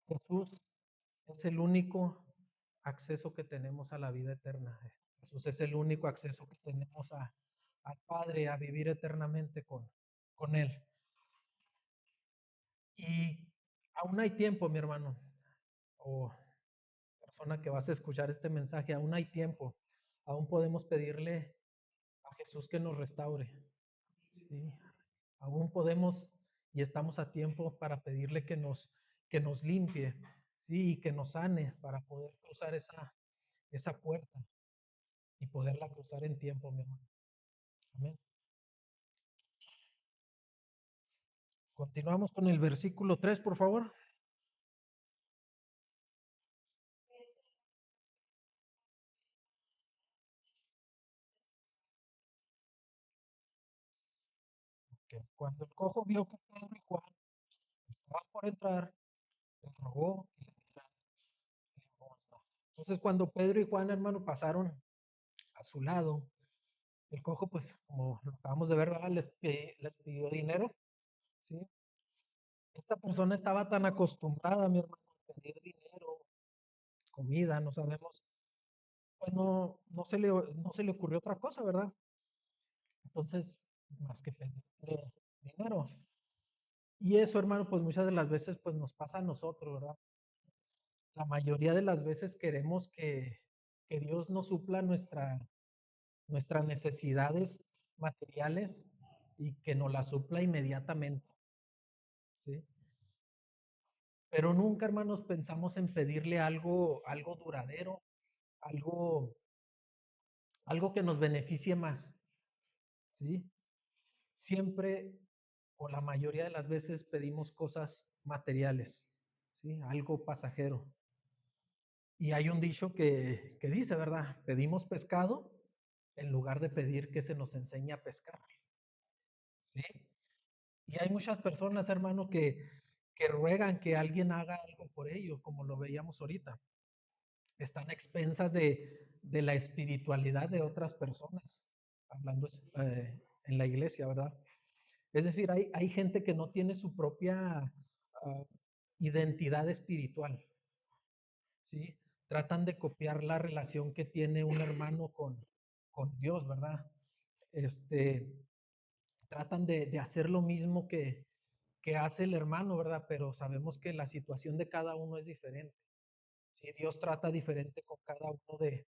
Jesús es el único acceso que tenemos a la vida eterna. Jesús es el único acceso que tenemos al Padre, a vivir eternamente con Él. Y aún hay tiempo, mi hermano, o persona que vas a escuchar este mensaje, aún hay tiempo. Aún podemos pedirle a Jesús que nos restaure. ¿Sí? Aún podemos y estamos a tiempo para pedirle que nos limpie, ¿sí? Y que nos sane para poder cruzar esa puerta y poderla cruzar en tiempo, mi hermano. Amén. Continuamos con el versículo 3, por favor. Que cuando el cojo vio que Pedro y Juan estaban por entrar, les rogó que le dieran limosna. Entonces, cuando Pedro y Juan, hermano, pasaron a su lado, el cojo, pues, como lo acabamos de ver, ¿verdad? Les pidió dinero, ¿sí? Esta persona estaba tan acostumbrada, mi hermano, a pedir dinero, comida, no sabemos, pues no se le ocurrió otra cosa, ¿verdad? Entonces, más que pedirle dinero. Y eso, hermano, pues muchas de las veces, pues nos pasa a nosotros, ¿verdad? La mayoría de las veces queremos que Dios nos supla nuestras necesidades materiales y que nos las supla inmediatamente, ¿sí? Pero nunca, hermanos, pensamos en pedirle algo duradero, algo, algo que nos beneficie más, ¿sí? Siempre o la mayoría de las veces pedimos cosas materiales, ¿sí? Algo pasajero. Y hay un dicho que dice, ¿verdad? Pedimos pescado en lugar de pedir que se nos enseñe a pescar, ¿sí? Y hay muchas personas, hermano, que ruegan que alguien haga algo por ellos, como lo veíamos ahorita. Están a expensas de la espiritualidad de otras personas, hablando en la iglesia, ¿verdad? Es decir, hay gente que no tiene su propia identidad espiritual, ¿sí? Tratan de copiar la relación que tiene un hermano con Dios, ¿verdad? Este, tratan de hacer lo mismo qué hace el hermano, ¿verdad? Pero sabemos que la situación de cada uno es diferente. ¿Sí? Dios trata diferente con cada uno de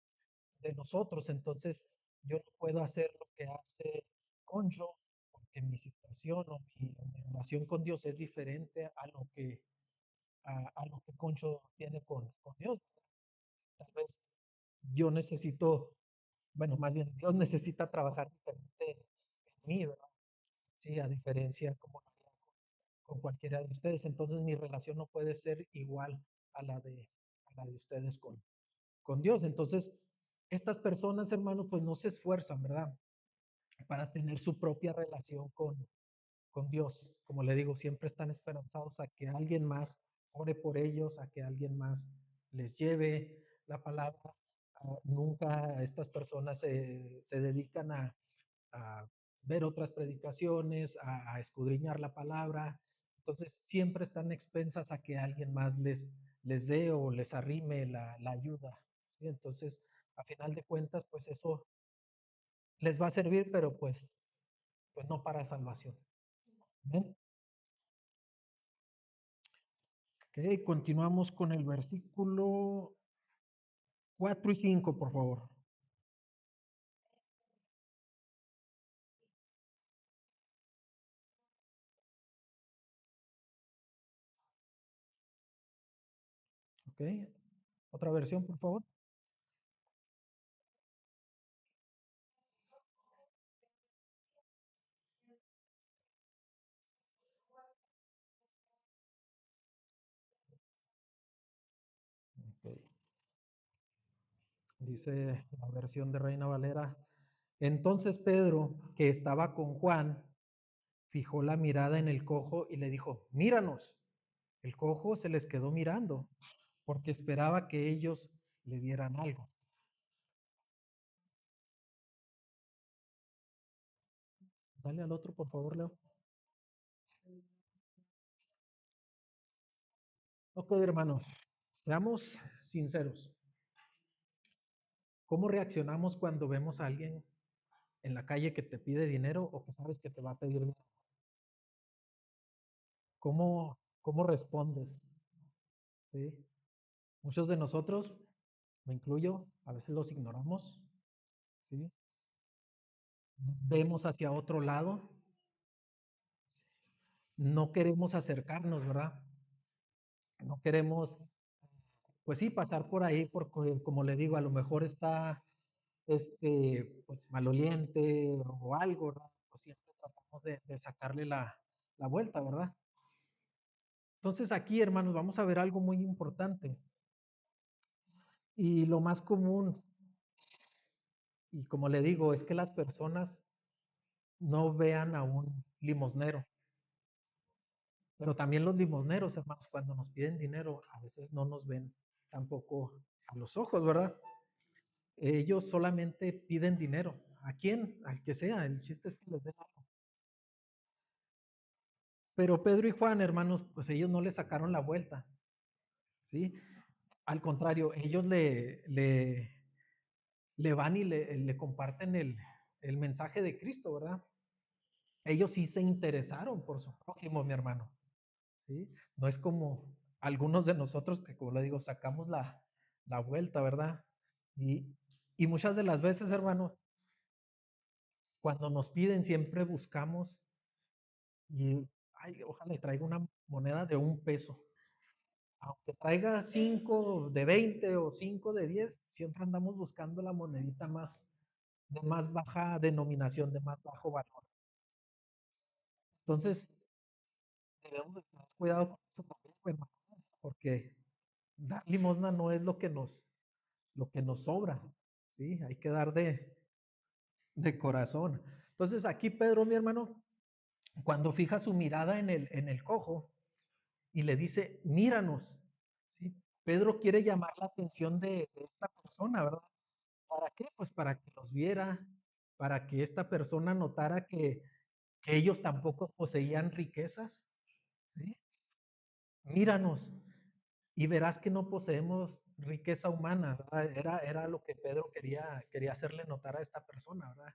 nosotros, entonces yo no puedo hacer lo que hace Concho, porque mi situación o mi relación con Dios es diferente a lo que Concho tiene con Dios. Tal vez yo necesito, bueno, más bien Dios necesita trabajar diferente en mí, ¿verdad? Sí, a diferencia como lo haría con cualquiera de ustedes. Entonces mi relación no puede ser igual a la a la de ustedes con Dios. Entonces, estas personas, hermanos, pues no se esfuerzan, ¿verdad? Para tener su propia relación con Dios. Como le digo, siempre están esperanzados a que alguien más ore por ellos, a que alguien más les lleve la palabra. Nunca estas personas se dedican a ver otras predicaciones, a escudriñar la palabra. Entonces siempre están expensas a que alguien más les dé o les arrime la ayuda. ¿Sí? Entonces, a final de cuentas, pues eso les va a servir, pero pues no para salvación. ¿Ven? Ok, continuamos con el versículo 4 y 5, por favor. Ok, otra versión, por favor. Ok, dice la versión de Reina Valera. Entonces Pedro, que estaba con Juan, fijó la mirada en el cojo y le dijo, míranos. El cojo se les quedó mirando porque esperaba que ellos le dieran algo. Dale al otro, por favor, Leo. Ok, hermanos, seamos sinceros. ¿Cómo reaccionamos cuando vemos a alguien en la calle que te pide dinero o que sabes que te va a pedir dinero? ¿Cómo respondes? ¿Sí? Muchos de nosotros, me incluyo, a veces los ignoramos, ¿sí? Vemos hacia otro lado, no queremos acercarnos, ¿verdad? No queremos, pues sí, pasar por ahí porque, como le digo, a lo mejor está, pues maloliente o algo, ¿verdad? Pues siempre tratamos de sacarle la vuelta, ¿verdad? Entonces aquí, hermanos, vamos a ver algo muy importante. Y lo más común, y como le digo, es que las personas no vean a un limosnero. Pero también los limosneros, hermanos, cuando nos piden dinero, a veces no nos ven tampoco a los ojos, ¿verdad? Ellos solamente piden dinero. ¿A quién? Al que sea. El chiste es que les den algo. Pero Pedro y Juan, hermanos, pues ellos no le sacaron la vuelta, ¿sí? Al contrario, ellos le van y le comparten el mensaje de Cristo, ¿verdad? Ellos sí se interesaron por su prójimo, mi hermano, ¿sí? No es como algunos de nosotros que, como le digo, sacamos la vuelta, ¿verdad? Y, y muchas de las veces, hermano, cuando nos piden siempre buscamos y, ay, ojalá traiga una moneda de 1 peso. Aunque traiga 5 de 20 o 5 de 10, siempre andamos buscando la monedita de más baja denominación, de más bajo valor. Entonces, debemos de tener cuidado con eso también, hermano, porque dar limosna no es lo que nos sobra, ¿sí? Hay que dar de corazón. Entonces, aquí Pedro, mi hermano, cuando fija su mirada en el cojo y le dice, míranos, ¿sí? Pedro quiere llamar la atención de esta persona, ¿verdad? ¿Para qué? Pues para que los viera, para que esta persona notara que ellos tampoco poseían riquezas, ¿sí? Míranos y verás que no poseemos riqueza humana, ¿verdad? Era lo que Pedro quería hacerle notar a esta persona, ¿verdad?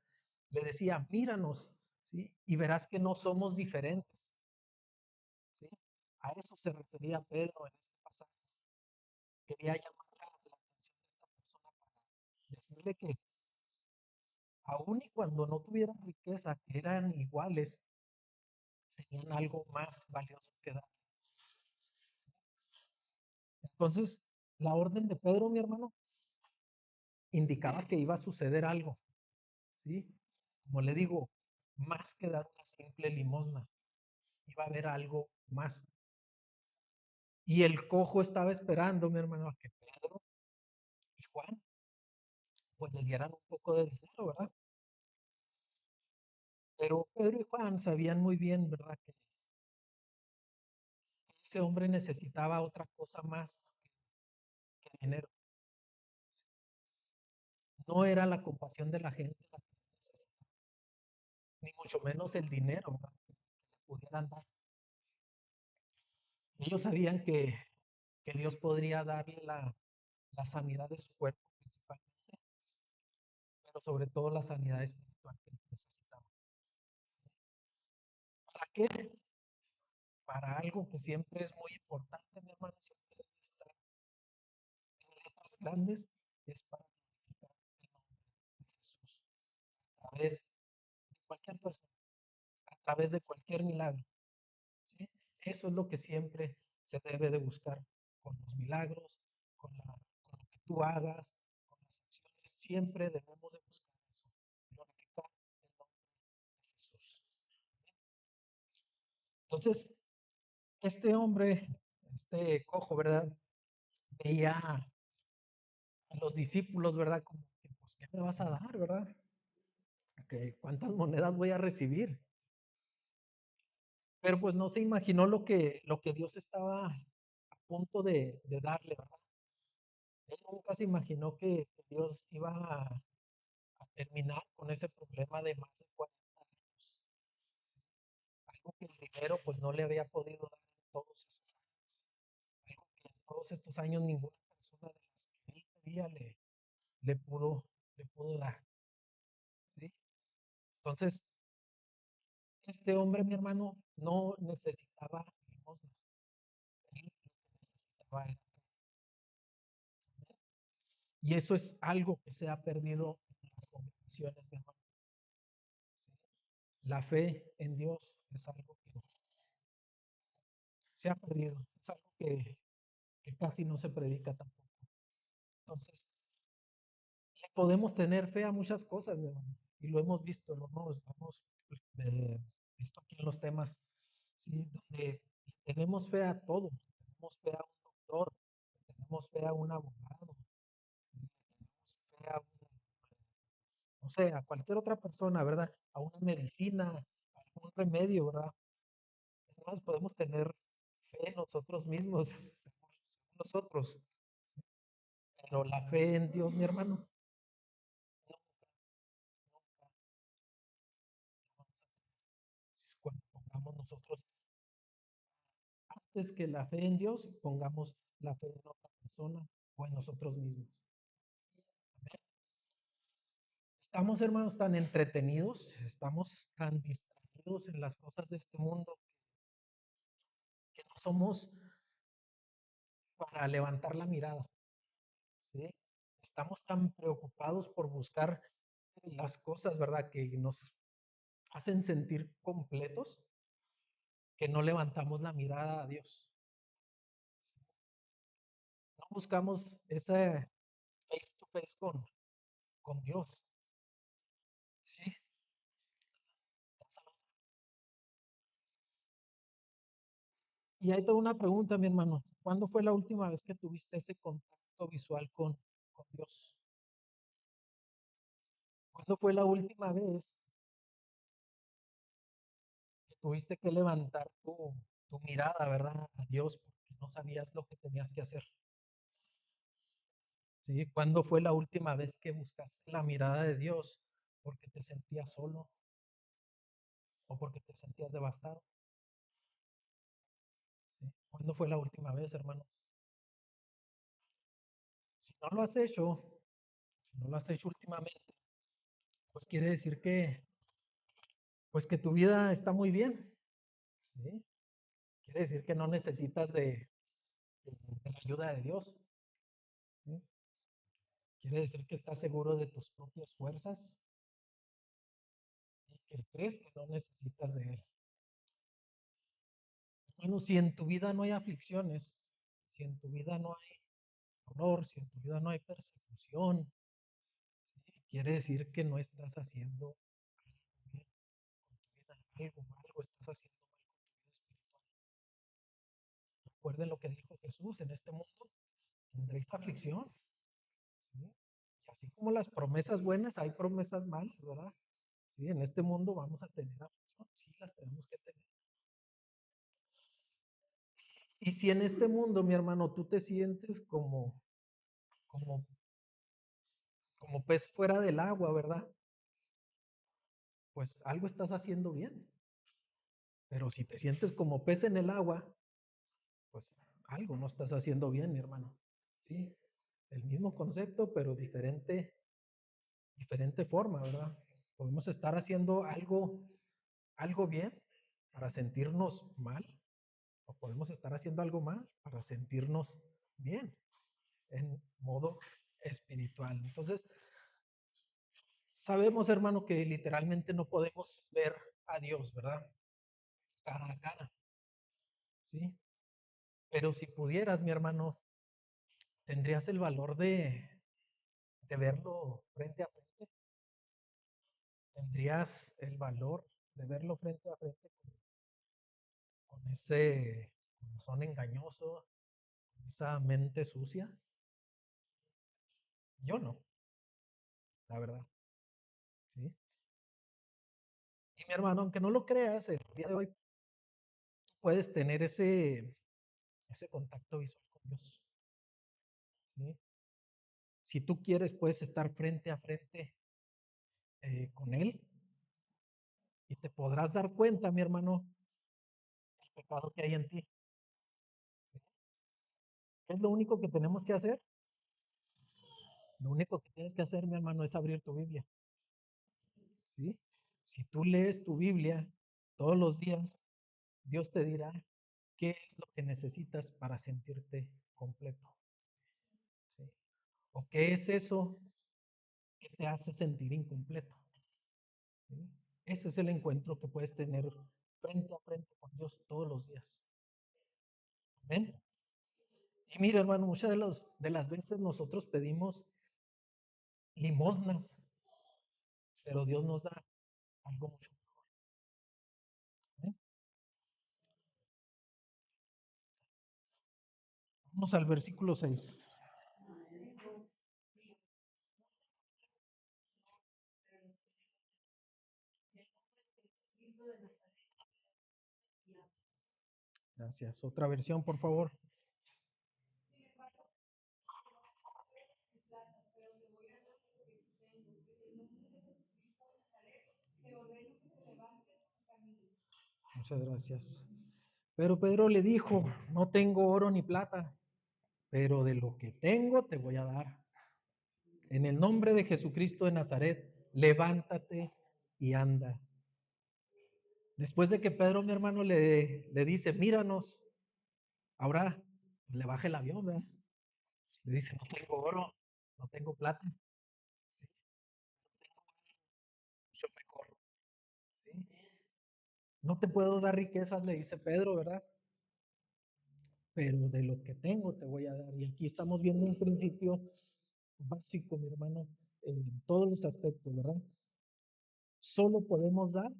Le decía, míranos, ¿sí? Y verás que no somos diferentes. A eso se refería Pedro en este pasaje. Quería llamar la atención de esta persona para decirle que aun y cuando no tuvieran riqueza, que eran iguales, tenían algo más valioso que dar. Entonces, la orden de Pedro, mi hermano, indicaba que iba a suceder algo, ¿sí? Como le digo, más que dar una simple limosna, iba a haber algo más. Y el cojo estaba esperando, mi hermano, a que Pedro y Juan pues le dieran un poco de dinero, ¿verdad? Pero Pedro y Juan sabían muy bien, ¿verdad? Que ese hombre necesitaba otra cosa más que dinero. No era la compasión de la gente la que necesitaba, ni mucho menos el dinero, ¿verdad? Que le pudieran dar. Ellos sabían que Dios podría darle la sanidad de su cuerpo principalmente, pero sobre todo la sanidad espiritual que necesitaba. ¿Para qué? Para algo que siempre es muy importante, mi hermano, siempre debe estar en letras grandes, es para glorificar el nombre de Jesús a través de cualquier persona, a través de cualquier milagro. ¿Sí? Eso es lo que siempre se debe de buscar con los milagros, con lo que tú hagas, con las acciones. Siempre debemos de buscar eso, glorificar el nombre de Jesús. Entonces, este hombre, este cojo, ¿verdad? Veía a los discípulos, ¿verdad? Como que, pues, ¿qué me vas a dar, verdad? ¿Cuántas monedas voy a recibir? Pero pues no se imaginó lo que Dios estaba a punto de darle, ¿verdad? Él nunca se imaginó que Dios iba a terminar con ese problema de más de 40 años, algo que el dinero pues no le había podido dar en todos esos años, algo que en todos estos años ninguna persona de las que él pedía le pudo, le pudo dar, ¿sí? Entonces, este hombre, mi hermano, no necesitaba limosna, él lo que necesitaba era fe. Y eso es algo que se ha perdido en las congregaciones, mi hermano. ¿Sí? La fe en Dios es algo que se ha perdido, es algo que casi no se predica tampoco. Entonces, le podemos tener fe a muchas cosas, mi hermano, y lo hemos visto, lo hemos eh, visto aquí en los temas, ¿sí? Donde tenemos fe a todo, tenemos fe a un doctor, tenemos fe a un abogado, ¿sí? Tenemos fe a un, no sé, a cualquier otra persona, ¿verdad? A una medicina, a algún remedio, ¿verdad? Es más, podemos tener fe en nosotros mismos, según nosotros, ¿sí? Pero la fe en Dios, mi hermano, nunca, nunca la vamos a tener. Cuando pongamos nosotros, antes que la fe en Dios, pongamos la fe en otra persona o en nosotros mismos. Amén. Estamos, hermanos, tan entretenidos, estamos tan distraídos en las cosas de este mundo que no somos para levantar la mirada, ¿sí? Estamos tan preocupados por buscar las cosas, ¿verdad? Que nos hacen sentir completos que no levantamos la mirada a Dios. No buscamos ese face to face con Dios. ¿Sí? Y hay toda una pregunta, mi hermano. ¿Cuándo fue la última vez que tuviste ese contacto visual con Dios? ¿Cuándo fue la última vez que tuviste que levantar tu mirada, ¿verdad? A Dios porque no sabías lo que tenías que hacer. ¿Sí? ¿Cuándo fue la última vez que buscaste la mirada de Dios porque te sentías solo o porque te sentías devastado? ¿Sí? ¿Cuándo fue la última vez, hermano? Si no lo has hecho, si no lo has hecho últimamente, pues quiere decir que, pues que tu vida está muy bien, ¿sí? Quiere decir que no necesitas de la ayuda de Dios. ¿Sí? Quiere decir que estás seguro de tus propias fuerzas y que crees que no necesitas de Él. Hermano, si en tu vida no hay aflicciones, si en tu vida no hay dolor, si en tu vida no hay persecución, ¿sí? Quiere decir que no estás haciendo algo bien con tu vida, algo estás haciendo mal con tu vida espiritual. Recuerden lo que dijo Jesús: en este mundo tendréis aflicción, ¿sí? Y así como las promesas buenas, hay promesas malas, ¿verdad? Sí, en este mundo vamos a tener aflicción, sí, las tenemos que tener. Y si en este mundo, mi hermano, tú te sientes como, como pez fuera del agua, ¿verdad? Pues algo estás haciendo bien. Pero si te sientes como pez en el agua, pues algo no estás haciendo bien, mi hermano. Sí, el mismo concepto, pero diferente forma, ¿verdad? Podemos estar haciendo algo bien para sentirnos mal, o podemos estar haciendo algo mal para sentirnos bien en modo espiritual. Entonces, sabemos, hermano, que literalmente no podemos ver a Dios, ¿verdad? Cara a cara, ¿sí? Pero si pudieras, mi hermano, ¿tendrías el valor de verlo frente a frente? ¿Tendrías el valor de verlo frente a frente con ese corazón engañoso, con esa mente sucia? Yo no, la verdad, ¿sí? Y mi hermano, aunque no lo creas, el día de hoy puedes tener ese contacto visual con Dios, ¿sí? Si tú quieres, puedes estar frente a frente con Él y te podrás dar cuenta, mi hermano, el pecado que hay en ti. ¿Sí? ¿Qué es lo único que tenemos que hacer? Lo único que tienes que hacer, mi hermano, es abrir tu Biblia, ¿sí? Si tú lees tu Biblia todos los días, Dios te dirá qué es lo que necesitas para sentirte completo, ¿sí? O qué es eso que te hace sentir incompleto, ¿sí? Ese es el encuentro que puedes tener frente a frente con Dios todos los días. Amén. Y mira, hermano, muchas de las veces nosotros pedimos limosnas, pero Dios nos da algo mucho mejor. ¿Eh? Vamos al versículo 6. Gracias. Otra versión, por favor. Muchas gracias. Pero Pedro le dijo: no tengo oro ni plata, pero de lo que tengo te voy a dar. En el nombre de Jesucristo de Nazaret, levántate y anda. Después de que Pedro, mi hermano, le dice: míranos, ahora le baja el avión, ¿verdad? Le dice: no tengo oro, no tengo plata, ¿sí? Yo me corro, ¿sí? No te puedo dar riquezas, le dice Pedro, ¿verdad? Pero de lo que tengo te voy a dar. Y aquí estamos viendo un principio básico, mi hermano, en todos los aspectos, ¿verdad? Solo podemos dar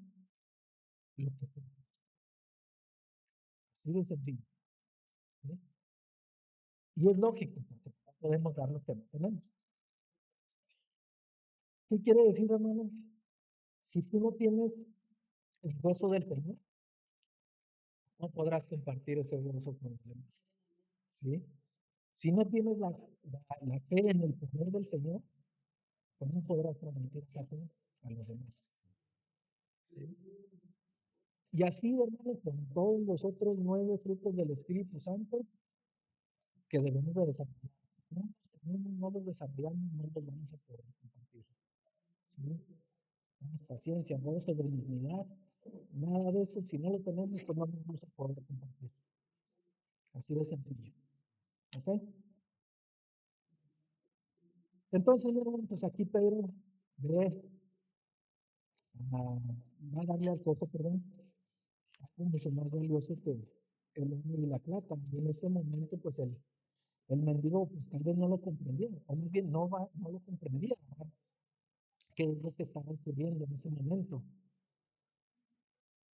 lo que tenemos. Así de sencillo, ¿sí? Y es lógico, porque no podemos dar lo que no tenemos. ¿Qué quiere decir, hermano? Si tú no tienes el gozo del Señor, no podrás compartir ese gozo con los demás, ¿sí? Si no tienes la fe en el poder del Señor, pues no podrás transmitir esa fe a los demás, ¿sí? Y así, hermano, con todos los otros 9 frutos del Espíritu Santo que debemos de desarrollar. Si no los tenemos, no los desarrollamos, no los vamos a poder compartir, ¿sí? Tenemos paciencia, gozo, benignidad, Nada de eso, si no lo tenemos, pues no lo vamos a poder compartir. Así de sencillo. ¿Ok? Entonces, pues aquí Pedro ve, va a darle al cojo, perdón, algo mucho más valioso que el oro y la plata. Y en ese momento, pues el mendigo, pues tal vez no lo comprendía, o más bien no lo comprendía, ¿verdad? ¿Qué es lo que estaba ocurriendo en ese momento?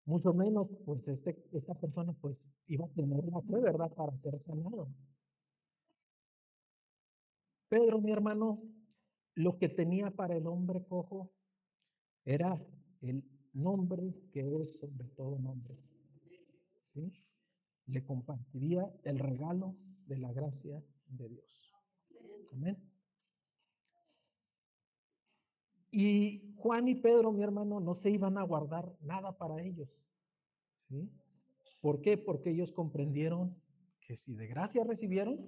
Mucho menos, pues esta persona, pues iba a tener la fe, ¿verdad? Para ser sanado. Pedro, mi hermano, lo que tenía para el hombre cojo era el nombre que es sobre todo nombre. ¿Sí? Le compartiría el regalo de la gracia de Dios. Amén. Y Juan y Pedro, mi hermano, no se iban a guardar nada para ellos. ¿Sí? ¿Por qué? Porque ellos comprendieron que si de gracia recibieron,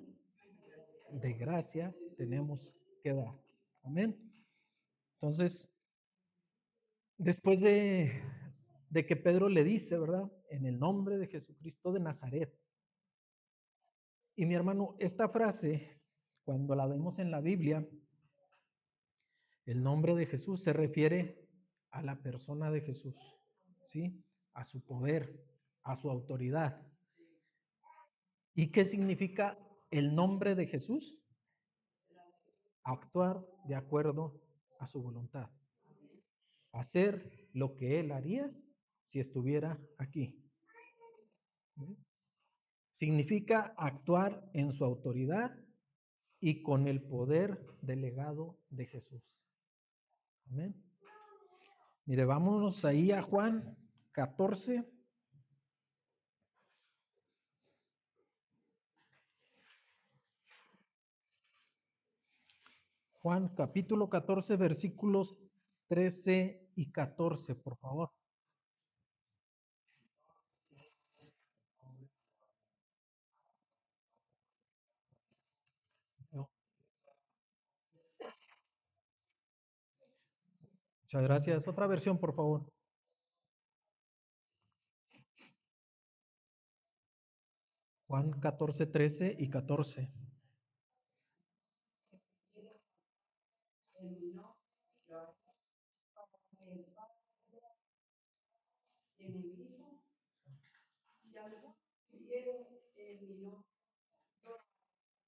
de gracia tenemos que dar. Amén. Entonces, después de que Pedro le dice, ¿verdad? En el nombre de Jesucristo de Nazaret. Y mi hermano, esta frase, cuando la vemos en la Biblia, el nombre de Jesús se refiere a la persona de Jesús, ¿sí? A su poder, a su autoridad. ¿Y qué significa el nombre de Jesús? Actuar de acuerdo a su voluntad. Hacer lo que Él haría si estuviera aquí. ¿Sí? Significa actuar en su autoridad y con el poder delegado de Jesús. Amén. Mire, vámonos ahí a Juan 14. Juan capítulo 14, versículos 13 y 14, por favor. Muchas gracias. Otra versión, por favor. Juan 14, 13 y 14.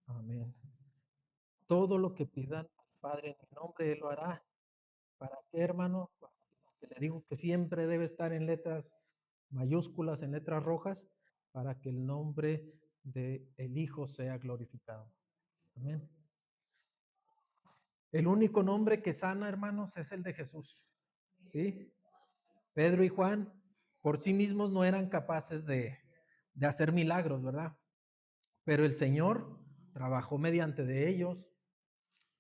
Amén. Todo lo que pidan al Padre en mi nombre, Él lo hará. ¿Para qué, hermano? Que le digo que siempre debe estar en letras mayúsculas, en letras rojas, para que el nombre del Hijo sea glorificado. Amén. El único nombre que sana, hermanos, es el de Jesús. ¿Sí? Pedro y Juan por sí mismos no eran capaces de hacer milagros, ¿verdad? Pero el Señor trabajó mediante de ellos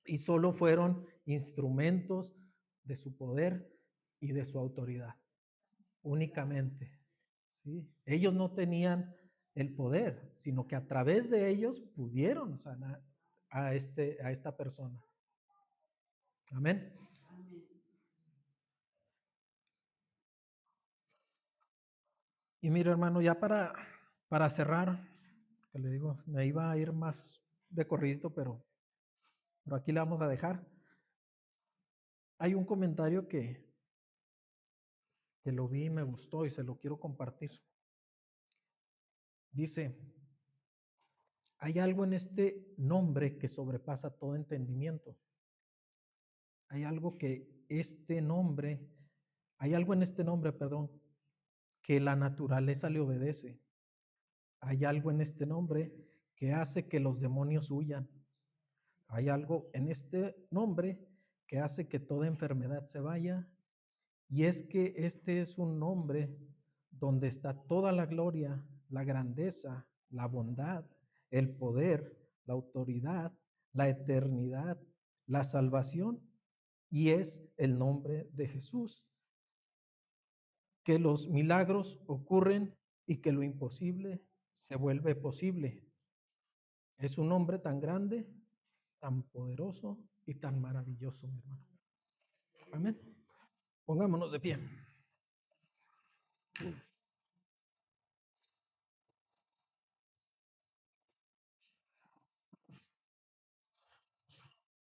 y solo fueron instrumentos de su poder y de su autoridad, únicamente. ¿Sí? Ellos no tenían el poder, sino que a través de ellos pudieron sanar a esta persona. Amén. Y mira, hermano, ya para cerrar, que le digo, me iba a ir más de corridito, pero aquí le vamos a dejar. Hay un comentario que lo vi y me gustó y se lo quiero compartir. Dice, hay algo en este nombre que sobrepasa todo entendimiento. Hay algo que este nombre, hay algo en este nombre, perdón, que la naturaleza le obedece. Hay algo en este nombre que hace que los demonios huyan. Hay algo en este nombre que hace que toda enfermedad se vaya. Y es que este es un nombre donde está toda la gloria, la grandeza, la bondad, el poder, la autoridad, la eternidad, la salvación. Y es el nombre de Jesús. Que los milagros ocurren y que lo imposible se vuelve posible. Es un nombre tan grande, tan poderoso y tan maravilloso, mi hermano. Amén. Pongámonos de pie.